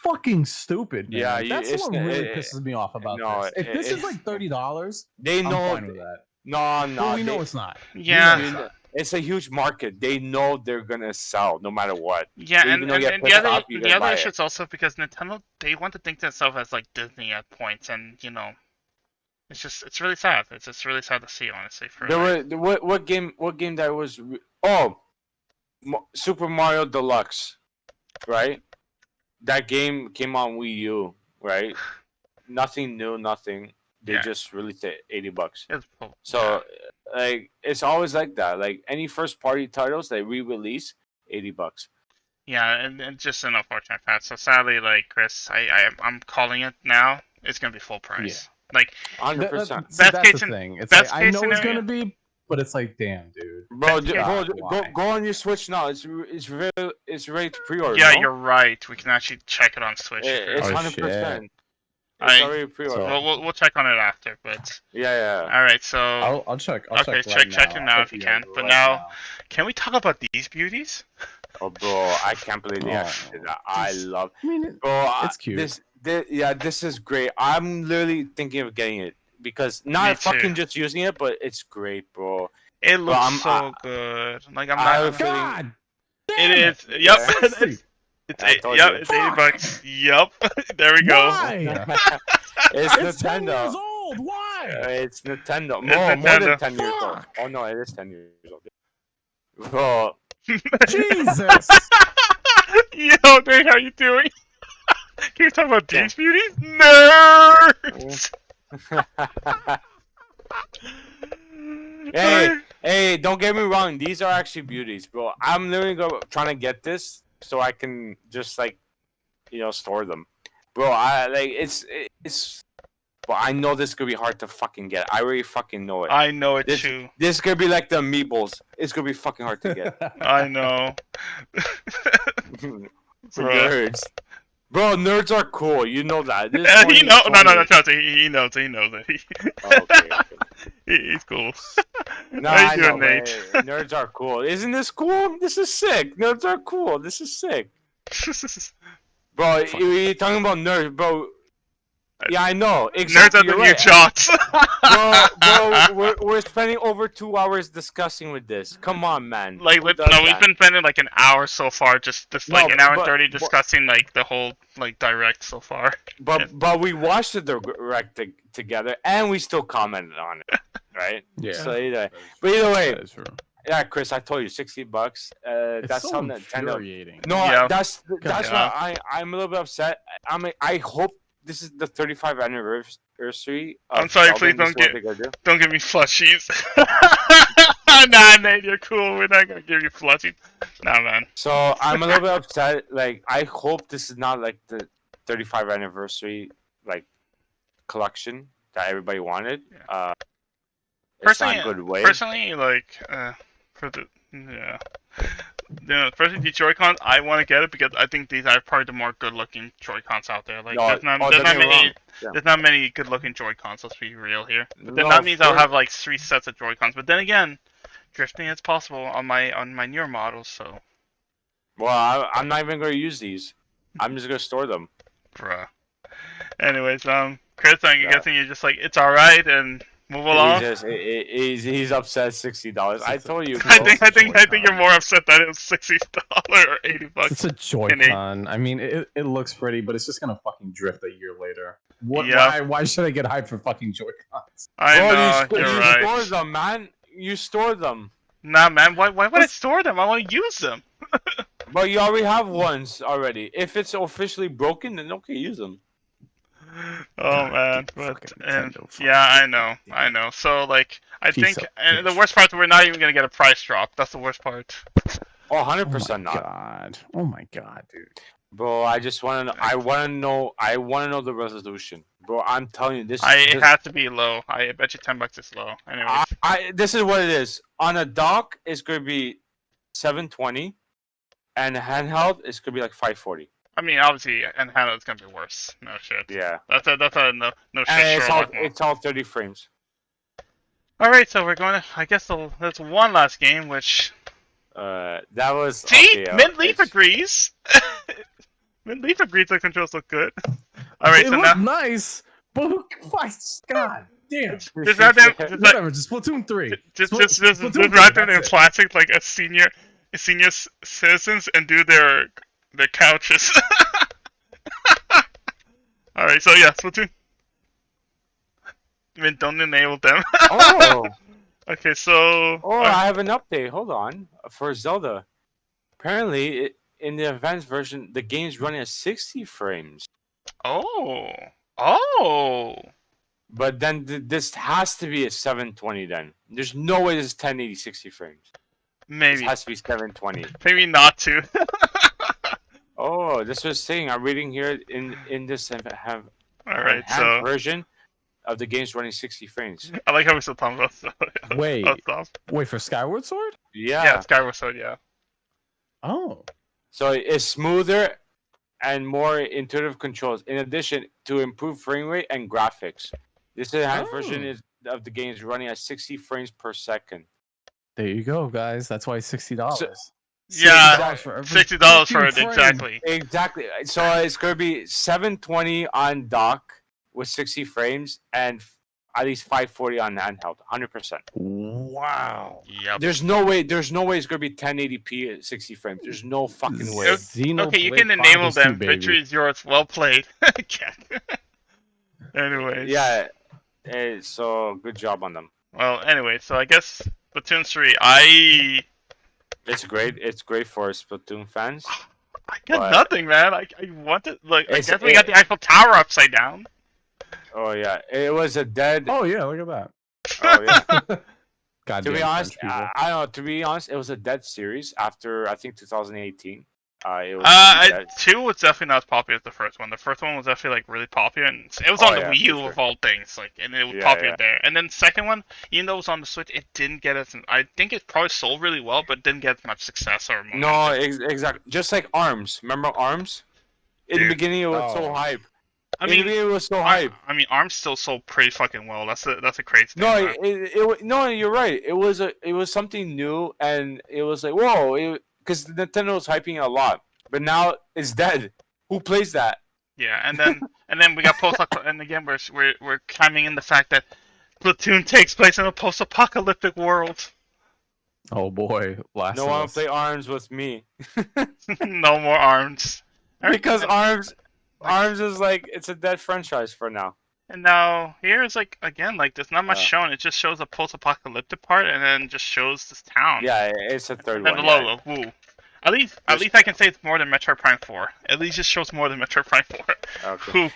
fucking stupid, man. Yeah, Like, that's it's- what really it- pisses me off about no, this. If it- this is it's- like $30, they I'm know. fine with that. No, But we know they- it's not. Yeah, You you know know, it's a huge market. They know they're gonna sell no matter what. yeah, even and, though and, you get and pissed the other off, you gotta the other buy issue it. is also because Nintendo, they want to think to themselves as like Disney at points, and it's really sad. It's just really sad to see, honestly. For What game that was? Super Mario Deluxe, right? That game came on Wii U, right? Nothing new, nothing. They Yeah. just released it $80. it's full- So like it's always like that. Like any first party titles they re-release, $80. yeah, and just an unfortunate fact. So sadly, like Chris, I'm calling it now. It's gonna be full price. Like 100%. Best that's case the in- thing. It's best like I case know it's scenario- gonna be, but it's like, damn, dude. Bro, God, why? go on your Switch now. It's ready to pre-order. yeah, no? you're right. We can actually check it on Switch. It's Oh, 100%. It's I- already pre-ordered. So- We'll check on it after, but Yeah. all right. So I'll check. I'll Okay, check. Right check it now I'll if you check can, it but right now- can we talk about these beauties? Oh, bro, I can't believe they Oh, actually did that. I love. I mean, Bro, It's cute. This is great. I'm literally thinking of getting it. because Me not too. fucking just using it, but it's great, bro. It looks I'm- so good. Like I'm I not. have a I'm feeling- God. it Damn is. Yeah. Yep. Seriously. It's I told yep. you. It's $80. Fuck. Yep. There we go. Why? It's It's 10 years Nintendo. old. Why? It's Nintendo. It's More than Nintendo. 10 years old. Fuck. Oh no, it is 10 years old. Bro, Jesus. Yo, Dave, how you doing? Can you talk about Yeah. these beauties? Nerds. Hey, don't get me wrong. These are actually beauties, bro. I'm literally trying to get this so I can just like, store them, bro. It's. But I know this is gonna be hard to fucking get. I already fucking know it. I know it This- too. This is gonna be like the amiibos. It's gonna be fucking hard to get. I know. For Bruh. nerds, bro. Nerds are cool. You know that. This He know. No, 2020. trust me. He knows. He knows it. Oh, okay. He's cool. No, How you I know, doing, man. Nate? Nerds are cool. Isn't this cool? This is sick. Nerds are cool. This is sick. Bro, you're talking about nerds, bro. Yeah, I know. Nerds Exactly. are the you're new right. shots. Bro, we're spending over 2 hours discussing with this. Come on, man. Like, Who we've does that? been spending like an hour so far, just like No, an hour and but- 30 but- discussing like the whole like direct so far. But we watched the direct together, and we still commented on it, right? Yeah. So either way, That is true. yeah, Chris, I told you, $60. It's That's so something Nintendo. infuriating. No, Yeah. that's Yeah. why I'm a little bit upset. I hope this is the 35th anniversary. Of I'm sorry, Zelda, please and this don't is what they're gonna do. Don't give me plushies. Nah, Nate, you're cool. We're not gonna give you plushies. Nah, man. So I'm a little bit upset. Like, I hope this is not like the 35th anniversary like collection that everybody wanted. It's not a good way. Personally, like, for the personally, the Joy-Cons, I want to get it because I think these are probably the more good-looking Joy-Cons out there. Like, No, there's not, don't there's not get me many, wrong. Yeah. there's not many good-looking Joy-Cons. Let's be real here. But then No, that means I'll for- have like 3 sets of Joy-Cons. But then again, drifting is possible on my newer models. So, Well, I'm not even gonna use these. I'm just gonna store them. bruh. Anyways, Chris, I'm Yeah. guessing you're just like it's all right and move along. He's upset $60. I told you. Bro. I think you're more upset that it was $60 or $80. It's a Joy-Con. I mean, it looks pretty, but it's just gonna fucking drift a year later. What? Yeah. Why should I get hyped for fucking Joy-Cons? I Bro, know, you you're right. store them, man. You store them. Nah, man, why would I store them? I want to use them. But you already have ones already. If it's officially broken, then okay, use them. Oh man, Fucking but Nintendo, fucking yeah, Nintendo. I know. So like, I Piece think, of and the bitch. worst part is we're not even gonna get a price drop. That's the worst part. Oh, Oh 100% my not. god. Oh my god, dude. Bro, I just want to know. I want to know the resolution. Bro, I'm telling you, this. It this has to be low. I bet you $10 is low. Anyways, this is what it is. On a dock, it's gonna be 720, and handheld, it's gonna be like 540. I mean, obviously, and handle it's gonna be worse. No shit. Yeah. That's a no shit. And Sherlock mode. it's all 30 frames. All right, so we're going to. I guess that's one last game, which. That was. See, okay, Mint-Leaf it's- agrees. Mint-Leaf agrees the controls look good. All right, They so look now. nice, but god damn. Just wrap them. Whatever, just Splatoon 3. Just Splatoon wrap 3, them in that's it. plastic like a senior citizens and do their couches. All right, so yeah, Splatoon. I mean, don't enable them. Oh, Okay, so. I have an update. Hold on. For Zelda. Apparently, in the advanced version, the game's running at 60 frames. Oh. But then this has to be a 720 then. There's no way this is 1080 60 frames. Maybe. This has to be 720. Maybe not to. Oh, this was saying I'm reading here in this have All right, enhanced so version of the game's running 60 frames. I like how we still talking about stuff. Wait. Stuff. Wait for Skyward Sword? Yeah, Skyward Sword. Yeah. Oh. So it's smoother and more intuitive controls, in addition to improved frame rate and graphics. This enhanced version of the game is running at 60 frames per second. There you go, guys. That's why it's $60. Yeah, $60 for every $60 for it fucking frame. exactly. Exactly. So it's going to be 720 on dock with 60 frames and at least 540 on handheld, 100%. Wow. Yep. There's no way it's gonna be 1080p at 60 frames. There's no fucking way. Okay, you can Xenoblade enable Chronicles 2, them. baby. Victory is yours. Well played. Anyways. Yeah. So good job on them. Well, anyway, so I guess Splatoon 3. I It's great. It's great for Splatoon fans. got But- nothing, man. I wanted like I It's- guess we got the Eiffel Tower upside down. Oh yeah, it was a dead. Oh yeah, look at that. Oh yeah. Goddamn To be honest, French people. I don't know. To be honest, it was a dead series after I think 2018. It was really dead. 2 was definitely not as popular as the first one. The first one was definitely like really popular, and it was Oh, on the yeah, Wii U for sure. of all things, like, and it was Yeah, popular yeah. there. And then the second one, even though it was on the Switch, it didn't get as I think it probably sold really well, but didn't get as much success or momentum. No, exactly. Just like Arms. Remember Arms? In the Dude. beginning, it was so Oh. hype. I In the mean, beginning, it was so hype. I mean, Arms still sold pretty fucking well. That's a crazy thing. No, man. no, you're right. It was something new, and it was like whoa, because Nintendo was hyping it a lot, but now it's dead. Who plays that? Yeah, and then we got and again we're climbing in the fact that Splatoon takes place in a post-apocalyptic world. Oh boy, Last No of one Us. play Arms with me No more Arms. because Arms is like it's a dead franchise for now. And now here is like again like there's not much shown. It just shows a post-apocalyptic part, and then just shows this town. Yeah, it's a third And one. the yeah. logo. Woo. At least I can say it's more than Metroid Prime 4. At least it shows more than Metroid Prime 4. Okay. Who?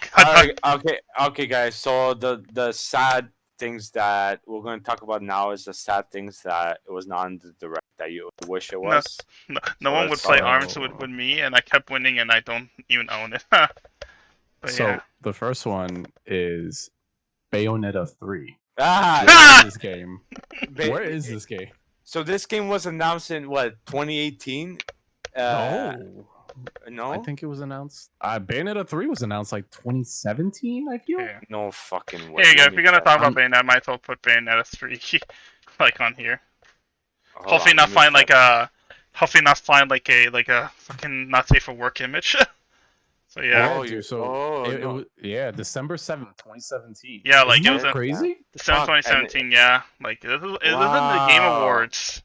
Okay, guys. So the sad things that we're going to talk about now is the sad things that it was not in the direct that you wish it was. No one would let's play talk- Arms with me, and I kept winning, and I don't even own it. But So yeah. the first one is Bayonetta 3. Ah, Where is this game? ba- Where is this game? So this game was announced in what 2018? No, I think it was announced. Bayonetta 3 was announced like 2017. I feel. Yeah. no fucking way. Here you go. Let If me you're gonna check. talk about Bayonetta, I might as well put Bayonetta 3 like on here. Hold Hopefully on, not let me find check. like a fucking not safe for work image. So yeah, Oh, dude, so oh, it no. was, yeah, December 7th, 2017. Yeah, like, Isn't it was that a- crazy. December Fuck, and 2017. Yeah, like this is in the Game Wow. Awards,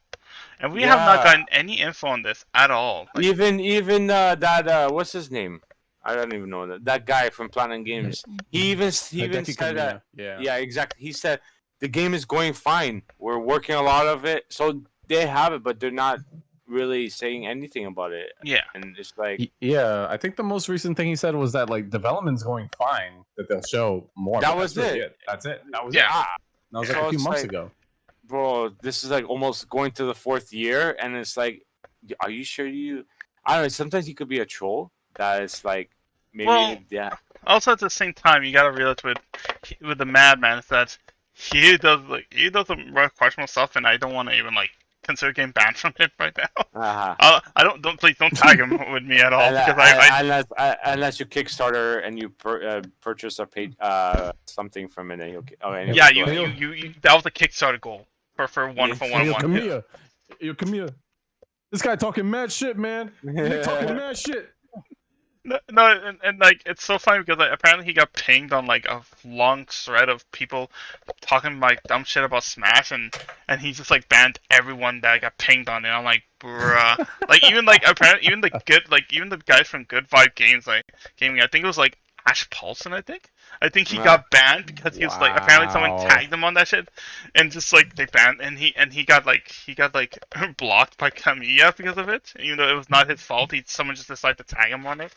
and we have not Yeah. gotten any info on this at all. Like, Even that what's his name? I don't even know that guy from Planet Games. He even Hideki said that. Kamiya, Yeah. Yeah, exactly. He said the game is going fine. We're working a lot of it, so they have it, but they're not really saying anything about it. yeah, And it's like Yeah, I think the most recent thing he said was that like development's going fine. That they'll show more. That but was that's really it. That's it. That was Yeah. it. ah, That was like So a few it's months like- ago. bro, this is like almost going to the 4th year, and it's like, are you sure you? I don't know. Sometimes he could be a troll. That is like maybe Well, yeah. also at the same time, you gotta realize with the Madman is that he does some more questionable stuff, and I don't want to even like consider getting banned from it right now. Uh-huh. I don't please don't tag him with me at all because Unless you Kickstarter and you purchase a page something from it, and he'll. Oh, anyway, yeah go ahead. you that was a Kickstarter goal for one Yeah. for Hey, one yo, one. come here. Yo, come here. This guy talking mad shit, man. He talking mad shit. No, and like it's so funny because like, apparently he got pinged on like a long thread of people talking like dumb shit about Smash, and he just like banned everyone that got pinged on it. I'm like, bruh. Like even like apparently even the guys from Good Vibe Games like gaming. I think it was like Ash Paulson. I think he Right. got banned because he was like apparently someone Wow. tagged him on that shit, and just like they banned and he got like blocked by Kamiya because of it, even though it was not his fault. Someone just decided to tag him on it.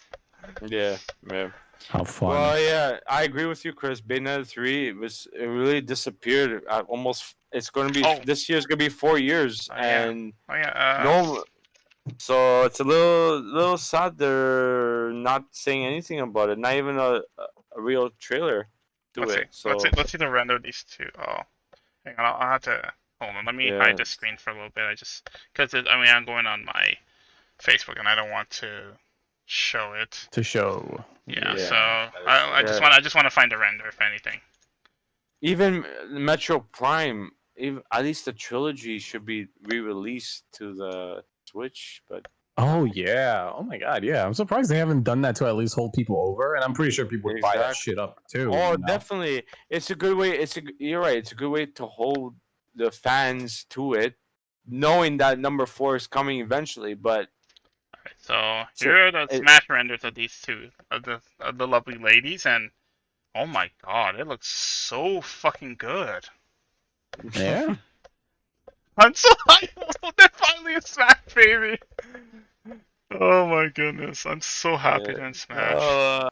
Yeah, yeah. How fun. Well, yeah, I agree with you, Chris. Bayonetta 3, it really disappeared. Almost, it's going to be Oh. this year's going to be 4 years, Oh, yeah. and Oh yeah. no. So it's a little sad they're not saying anything about it. Not even a real trailer to Let's see. it. So Let's see the render of these two. Oh, hang on. I'll have to hold on. Let me Yeah. hide the screen for a little bit. Because I'm going on my Facebook and I don't want to show it. To show. Yeah. Yeah, So that is- I just want to find the render if anything. even Metro Prime, even, at least the trilogy should be re-released to the Switch, but Oh yeah. Oh my god. Yeah. I'm surprised they haven't done that to at least hold people over, and I'm pretty sure people would buy that Exactly. shit up too. Oh, You know? definitely. It's a good way. You're right. It's a good way to hold the fans to it, knowing that number 4 is coming eventually. But Alright, so so here are the it, smash renders of these two of the lovely ladies, and oh my god, it looks so fucking good. Yeah. I'm so hyped. They're finally a Smash baby. Oh my goodness, I'm so happy they're in Smash.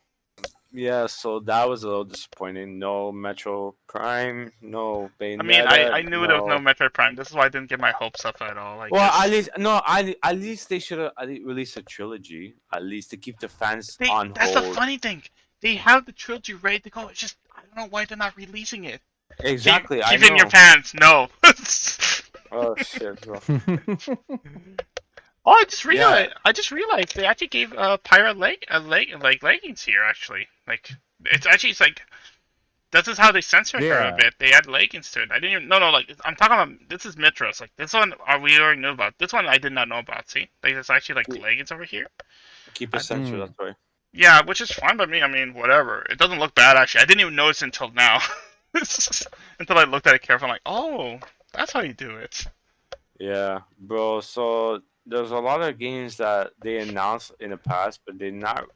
yeah. So that was a little disappointing. No Metro Prime. No I mean, Bayonetta. I knew there was no No. Metroid Prime. This is why I didn't get my hopes up at all. Like Well, at this, least no. At least they should have released a trilogy. At least to keep the fans on that's the hold. funny thing. They have the trilogy ready to go. It's just I don't know why they're not releasing it. Exactly. I Keep it in your know. pants. No. Oh shit, bro. Oh, Yeah. I just realized they actually gave pirate like leggings here. Actually, like it's like this is how they censored her a Yeah. bit. They add leggings to it. I didn't even no like I'm talking about this is Mitros. Like this one we already knew about. This one I did not know about. See, like there's actually like Yeah. leggings over here. Keep it censored. That's why. Yeah, which is fine by me. I mean, whatever. It doesn't look bad actually. I didn't even notice until now. Until I looked at it carefully. I'm like, oh, that's how you do it. Yeah, bro. So there's a lot of games that they announced in the past, but they're not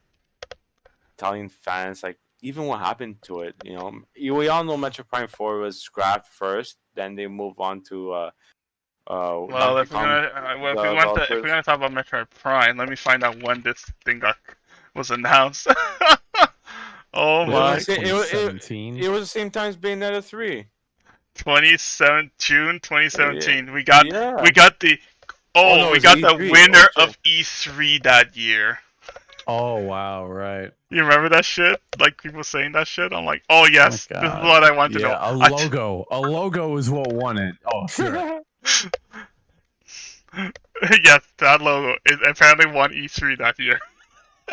telling fans like even what happened to it. We all know Metro Prime 4 was scrapped first, then they move on to Well, Donkey Kong the if we're Developers. gonna talk about Metroid Prime, let me find out when this thing was announced. Oh It was the my, same. 2017. It was the same time as Bayonetta 3. 27 June Yeah. 2017. Yeah. We got the Oh no, it we was got the E3. winner Oh, shit. of E3 that year. Oh wow. Right. You remember that shit? Like people saying that shit? I'm like, oh yes, Oh my this is God. what I want to know. Yeah. A logo. A logo is what won it. Oh sure. Yes, that logo is apparently won E3 that year.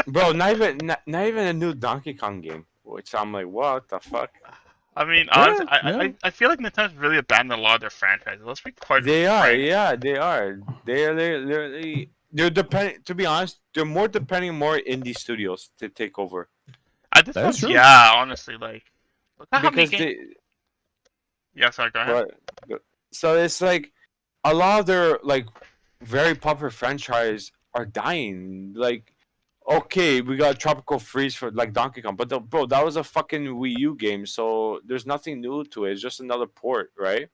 Bro, not even a new Donkey Kong game. Which I'm like, what the fuck? I mean, honestly, Yeah. Yeah. I feel like Nintendo's really abandoned a lot of their franchises. Let's be quite They are, frank. yeah, they are. They're depending. To be honest, they're more depending more indie studios to take over At this That is point, true. yeah, honestly, like, look at how many because games. they. Yeah, sorry, go ahead. So it's like a lot of their like very popular franchise are dying. Like, okay, we got Tropical Freeze for like Donkey Kong, but bro, that was a fucking Wii U game, so there's nothing new to it. It's just another port, right?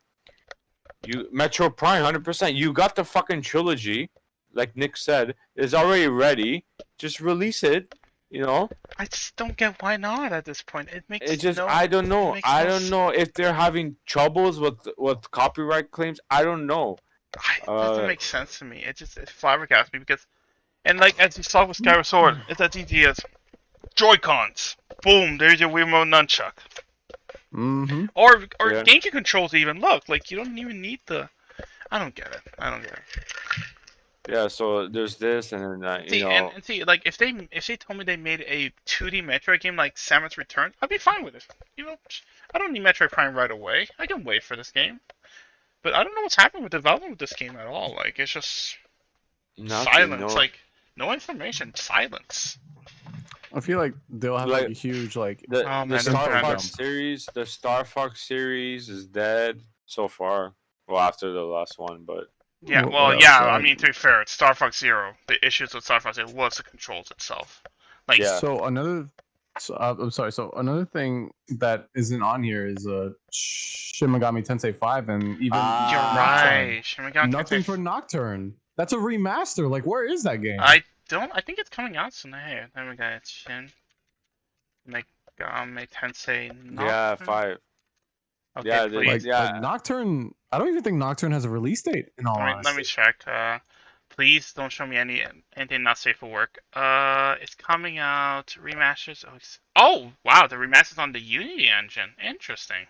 You Metro Prime, 100%. You got the fucking trilogy, like Nick said, is already ready. Just release it. You know, I just don't get why not at this point. it just I don't know. I don't know if they're having troubles with copyright claims. I don't know. It doesn't make sense to me. It flabbergasts me because, and like as you saw with Skyward Sword, it's as easy as Joy Cons. Boom, there's your Wiimote nunchuck. Mm-hmm. Or Yeah. GameCube controls even look like you don't even need the. I don't get it. I don't get it. Yeah. So there's this, and then See, and see, like if they told me they made a 2D Metroid game like Samus Return, I'd be fine with it. You know, I don't need Metroid Prime right away. I can wait for this game. But I don't know what's happening with development with this game at all. Like it's just nothing. silence. No. Like no information. Silence. I feel like they'll have like a huge like. The Oh, the man, Star Nintendo. Fox series, the Star Fox series is dead so far. Well, after the last one, but Yeah, What well, else? yeah. I mean, to be fair, it's Star Fox Zero. The issues with Star Fox Zero was the controls itself. Like, yeah. So another. So, I'm sorry. So another thing that isn't on here is Shin Megami Tensei 5 and even you're Ah, right. Shin Megami nothing Tensei- for Nocturne. That's a remaster. Like, where is that game? I think it's coming out soon. Hey, there we go. It's Shin Megami Tensei. yeah, Nocturne? 5. Okay, Yeah, please. Like Nocturne. I don't even think Nocturne has a release date. In all Let me honesty. check. Please don't show me anything not safe for work. It's coming out remasters. Oh, wow, the remasters on the Unity engine. Interesting.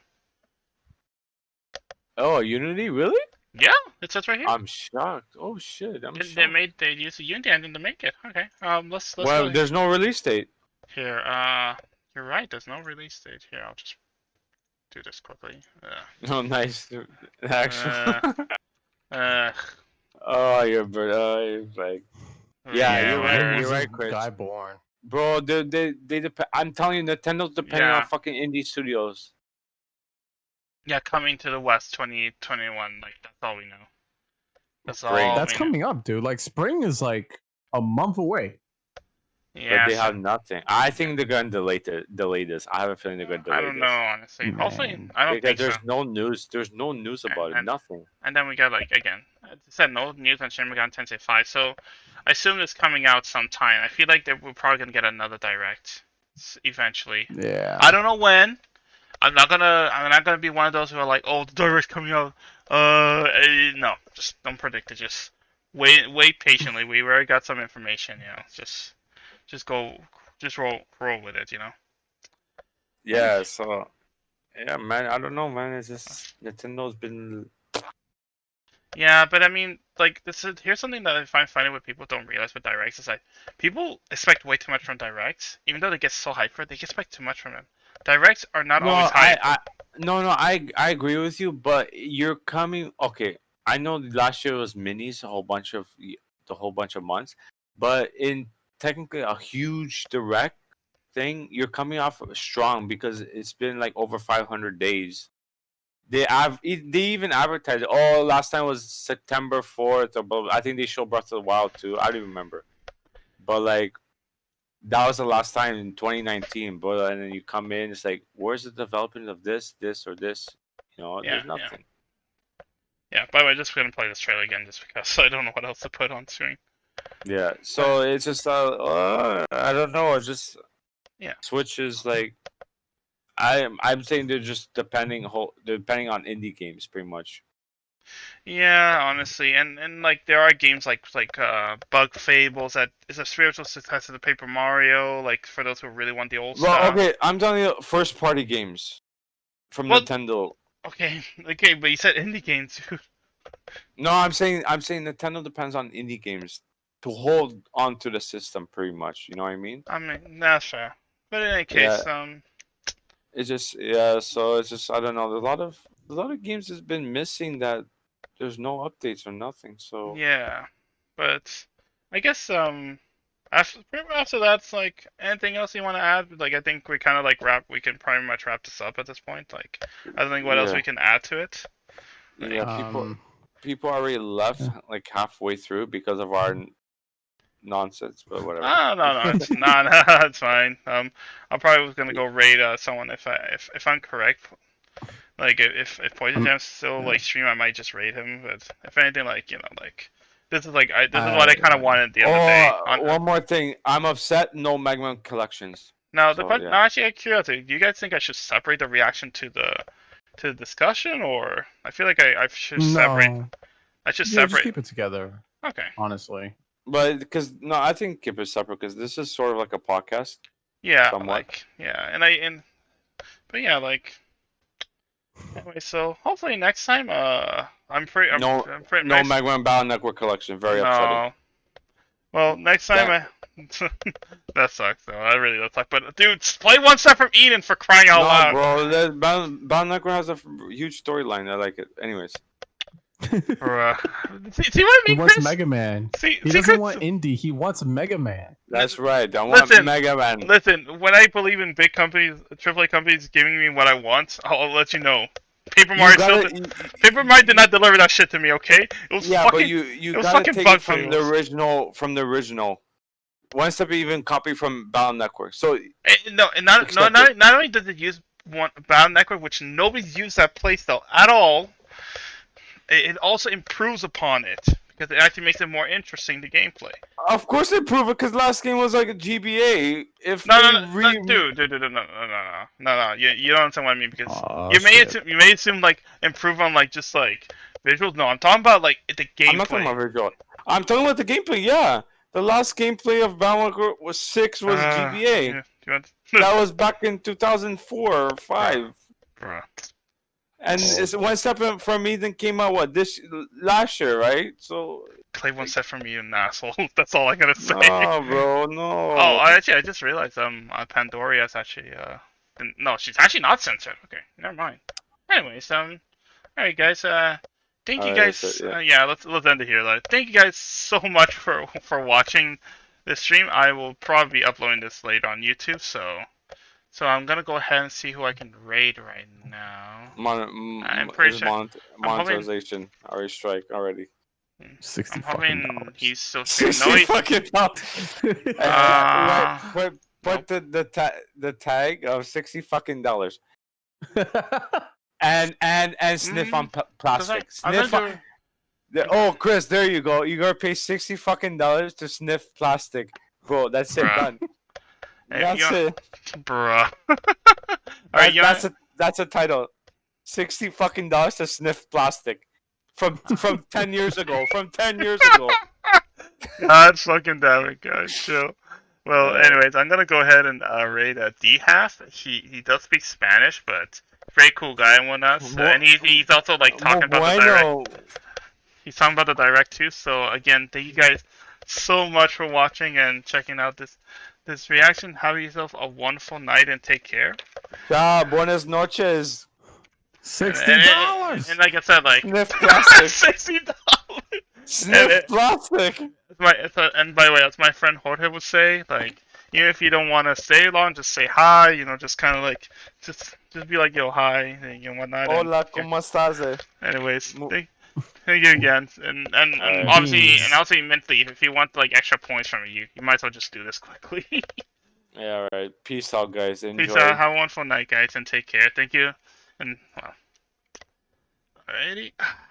Oh, Unity, really? Yeah, it says right here. I'm shocked. Oh shit, I'm They shocked. they used the Unity engine to make it. Okay. Let's Well, go there's no release date. here. You're right. There's no release date here. I'll just do this quickly. Oh, nice. Actually. Uh, Oh, you're like. Yeah, you're whatever. right. When You're was this right, Chris. guy born? Bro, they depend. I'm telling you, Nintendo's depending Yeah. on fucking indie studios. Yeah, coming to the West 2021. Like that's all we know. That's Great. all That's we know. coming up, dude. Like spring is like a month away. But Yeah, they so have nothing. I think they're gonna delay this. I have a feeling they're gonna I delay don't know this. honestly. Hopefully, Man. I don't Because think so. there's no news. There's no news about it. And- Nothing. And then we got like again, as I said, no news on Shin Megami Tensei 5. So I assume it's coming out sometime. I feel like we're probably gonna get another direct eventually. Yeah. I don't know when. I'm not gonna be one of those who are like, oh, the direct's coming out. No, just don't predict it. Just wait patiently. We already got some information. Just roll with it. Yeah. So yeah, man. I don't know, man. It's just Nintendo's been. Yeah, but I mean, like here's something that I find funny what people don't realize with directs is like people expect way too much from directs, even though they get so hyped for it, they expect too much from them. Directs are not No, always hype. I agree with you, but you're coming. Okay, I know last year was minis, the whole bunch of months, but in technically a huge direct thing, you're coming off strong because it's been like over 500 days. They even advertised. Oh, last time was September 4th or blah, blah. I think they showed Breath of the Wild too. I don't even remember, but like that was the last time in 2019. But and then you come in, it's like, where's the development of this, or this? Yeah, There's nothing. Yeah. By the way, just gonna play this trailer again just because I don't know what else to put on screen. Yeah. So it's just I don't know. It's just Yeah. Switch is like I'm saying they're just depending on indie games pretty much. Yeah, honestly, and like there are games like Bug Fables that is a spiritual successor to Paper Mario. Like for those who really want the old Well, stuff. okay, I'm telling you, first party games from Well- Nintendo. Okay, but you said indie games. No, I'm saying Nintendo depends on indie games to hold onto the system pretty much. You know what I mean? I mean, that's fair. But in any case, It's just yeah. So it's just I don't know. There's a lot of games has been missing that there's no updates or nothing. So yeah. But I guess after that's like anything else you want to add? Like I think we kind of like we can pretty much wrap this up at this point. Like I don't think what else Yeah. we can add to it. yeah, people already left like halfway through because of our nonsense. But whatever. Oh, no, it's fine. I probably was gonna go raid someone if I'm correct. Like if Poison Jam's still like stream, I might just raid him. But if anything, like like this is like this is what I kind of wanted the other day. One more thing. I'm upset. No Mega Man collections. Now So, no, actually, I'm curious. Do you guys think I should separate the reaction to the discussion, or I feel like I should separate. No. I should Yeah, just separate. keep it together. Okay. Honestly. But because no, I think keep it separate because this is sort of like a podcast. Yeah. Somewhat. Like yeah, but yeah, like. Anyway, so hopefully next time, I'm pretty. No nice. Mega Man Battle Network collection. Very upsetting. No. Well, next time that sucks though. That really does suck. But dude, play One Step from Eden for crying out loud. Bro, Battle Network has a huge storyline. I like it. Anyways. Bruh. See what I He mean, wants Chris? Mega Man. See, He doesn't want indie. He wants Mega Man. That's right. I want Listen, Mega Man. Listen, when I believe in big companies, AAA companies giving me what I want, I'll let you know. Paper Mario Paper Mario did not deliver that shit to me. Okay, it was fucking. But you was gotta fucking take bug it from fails. the original. One Step even copy from Battle Network. So Not only does it use one Battle Network, which nobody's used that playstyle at all, it also improves upon it because it actually makes it more interesting to gameplay. of course they prove it because last game was like a GBA. If No, they dude, no. You don't understand what I mean because Oh, you may shit. assume like improve on like just like visuals. No, I'm talking about like the gameplay. I'm not talking about visual. I'm talking about the gameplay. Yeah, the last gameplay of Battle Network was GBA. Yeah, you want- That was back in 2004 or 5. Bruh. And it's One Step from Eden came out last year, right? So Play One Step from you, an asshole. That's all I gotta say. no, bro, no. Oh, I just realized Pandoria's actually no, she's actually not censored. Okay, never mind. Anyways, alright guys, thank you Alright, guys. that's it, yeah. Yeah, let's end it here. Like, thank you guys so much for watching this stream. I will probably be uploading this later on YouTube. So I'm gonna go ahead and see who I can raid right now. I'm pretty His sure. I'm hoping. monetization already strike already. I'm $60 hoping fucking he's still streaming. No, 60 he, fucking dollars. Uh, Put the tag of 60 fucking dollars and sniff on plastic. I'm Sniff gonna on. do. Oh, Chris, there you go. You gotta pay 60 fucking dollars to sniff plastic, bro. That's it, Bruh. done. Hey, That's it. Bruh. Alright, That's a title. 60 fucking dollars to sniff plastic from 10 years ago. From 10 years ago. God fucking damn it, guys. Chill. Well, Alright. anyways, I'm gonna go ahead and raid D half. He does speak Spanish, but very cool guy and whatnot. So, and he's also like talking about the direct. He's talking about the direct too. So again, thank you guys so much for watching and checking out this reaction. Have yourself a wonderful night and take care. Ja, buenas noches. $60. And like I said, like Sniff plastic. $60. Sniff plastic. And by the way, as my friend Jorge would say, like, even if you don't want to stay long, just say hi. You know, just kind of like, just be like, yo, hi, and whatnot. Hola, and, ¿cómo estás? anyways, thank you again, and obviously mentally, if you want like extra points from you might as well just do this quickly. Yeah, alright. Peace out, guys. Enjoy. Peace out. Have a wonderful night, guys, and take care. Thank you, and well, alrighty.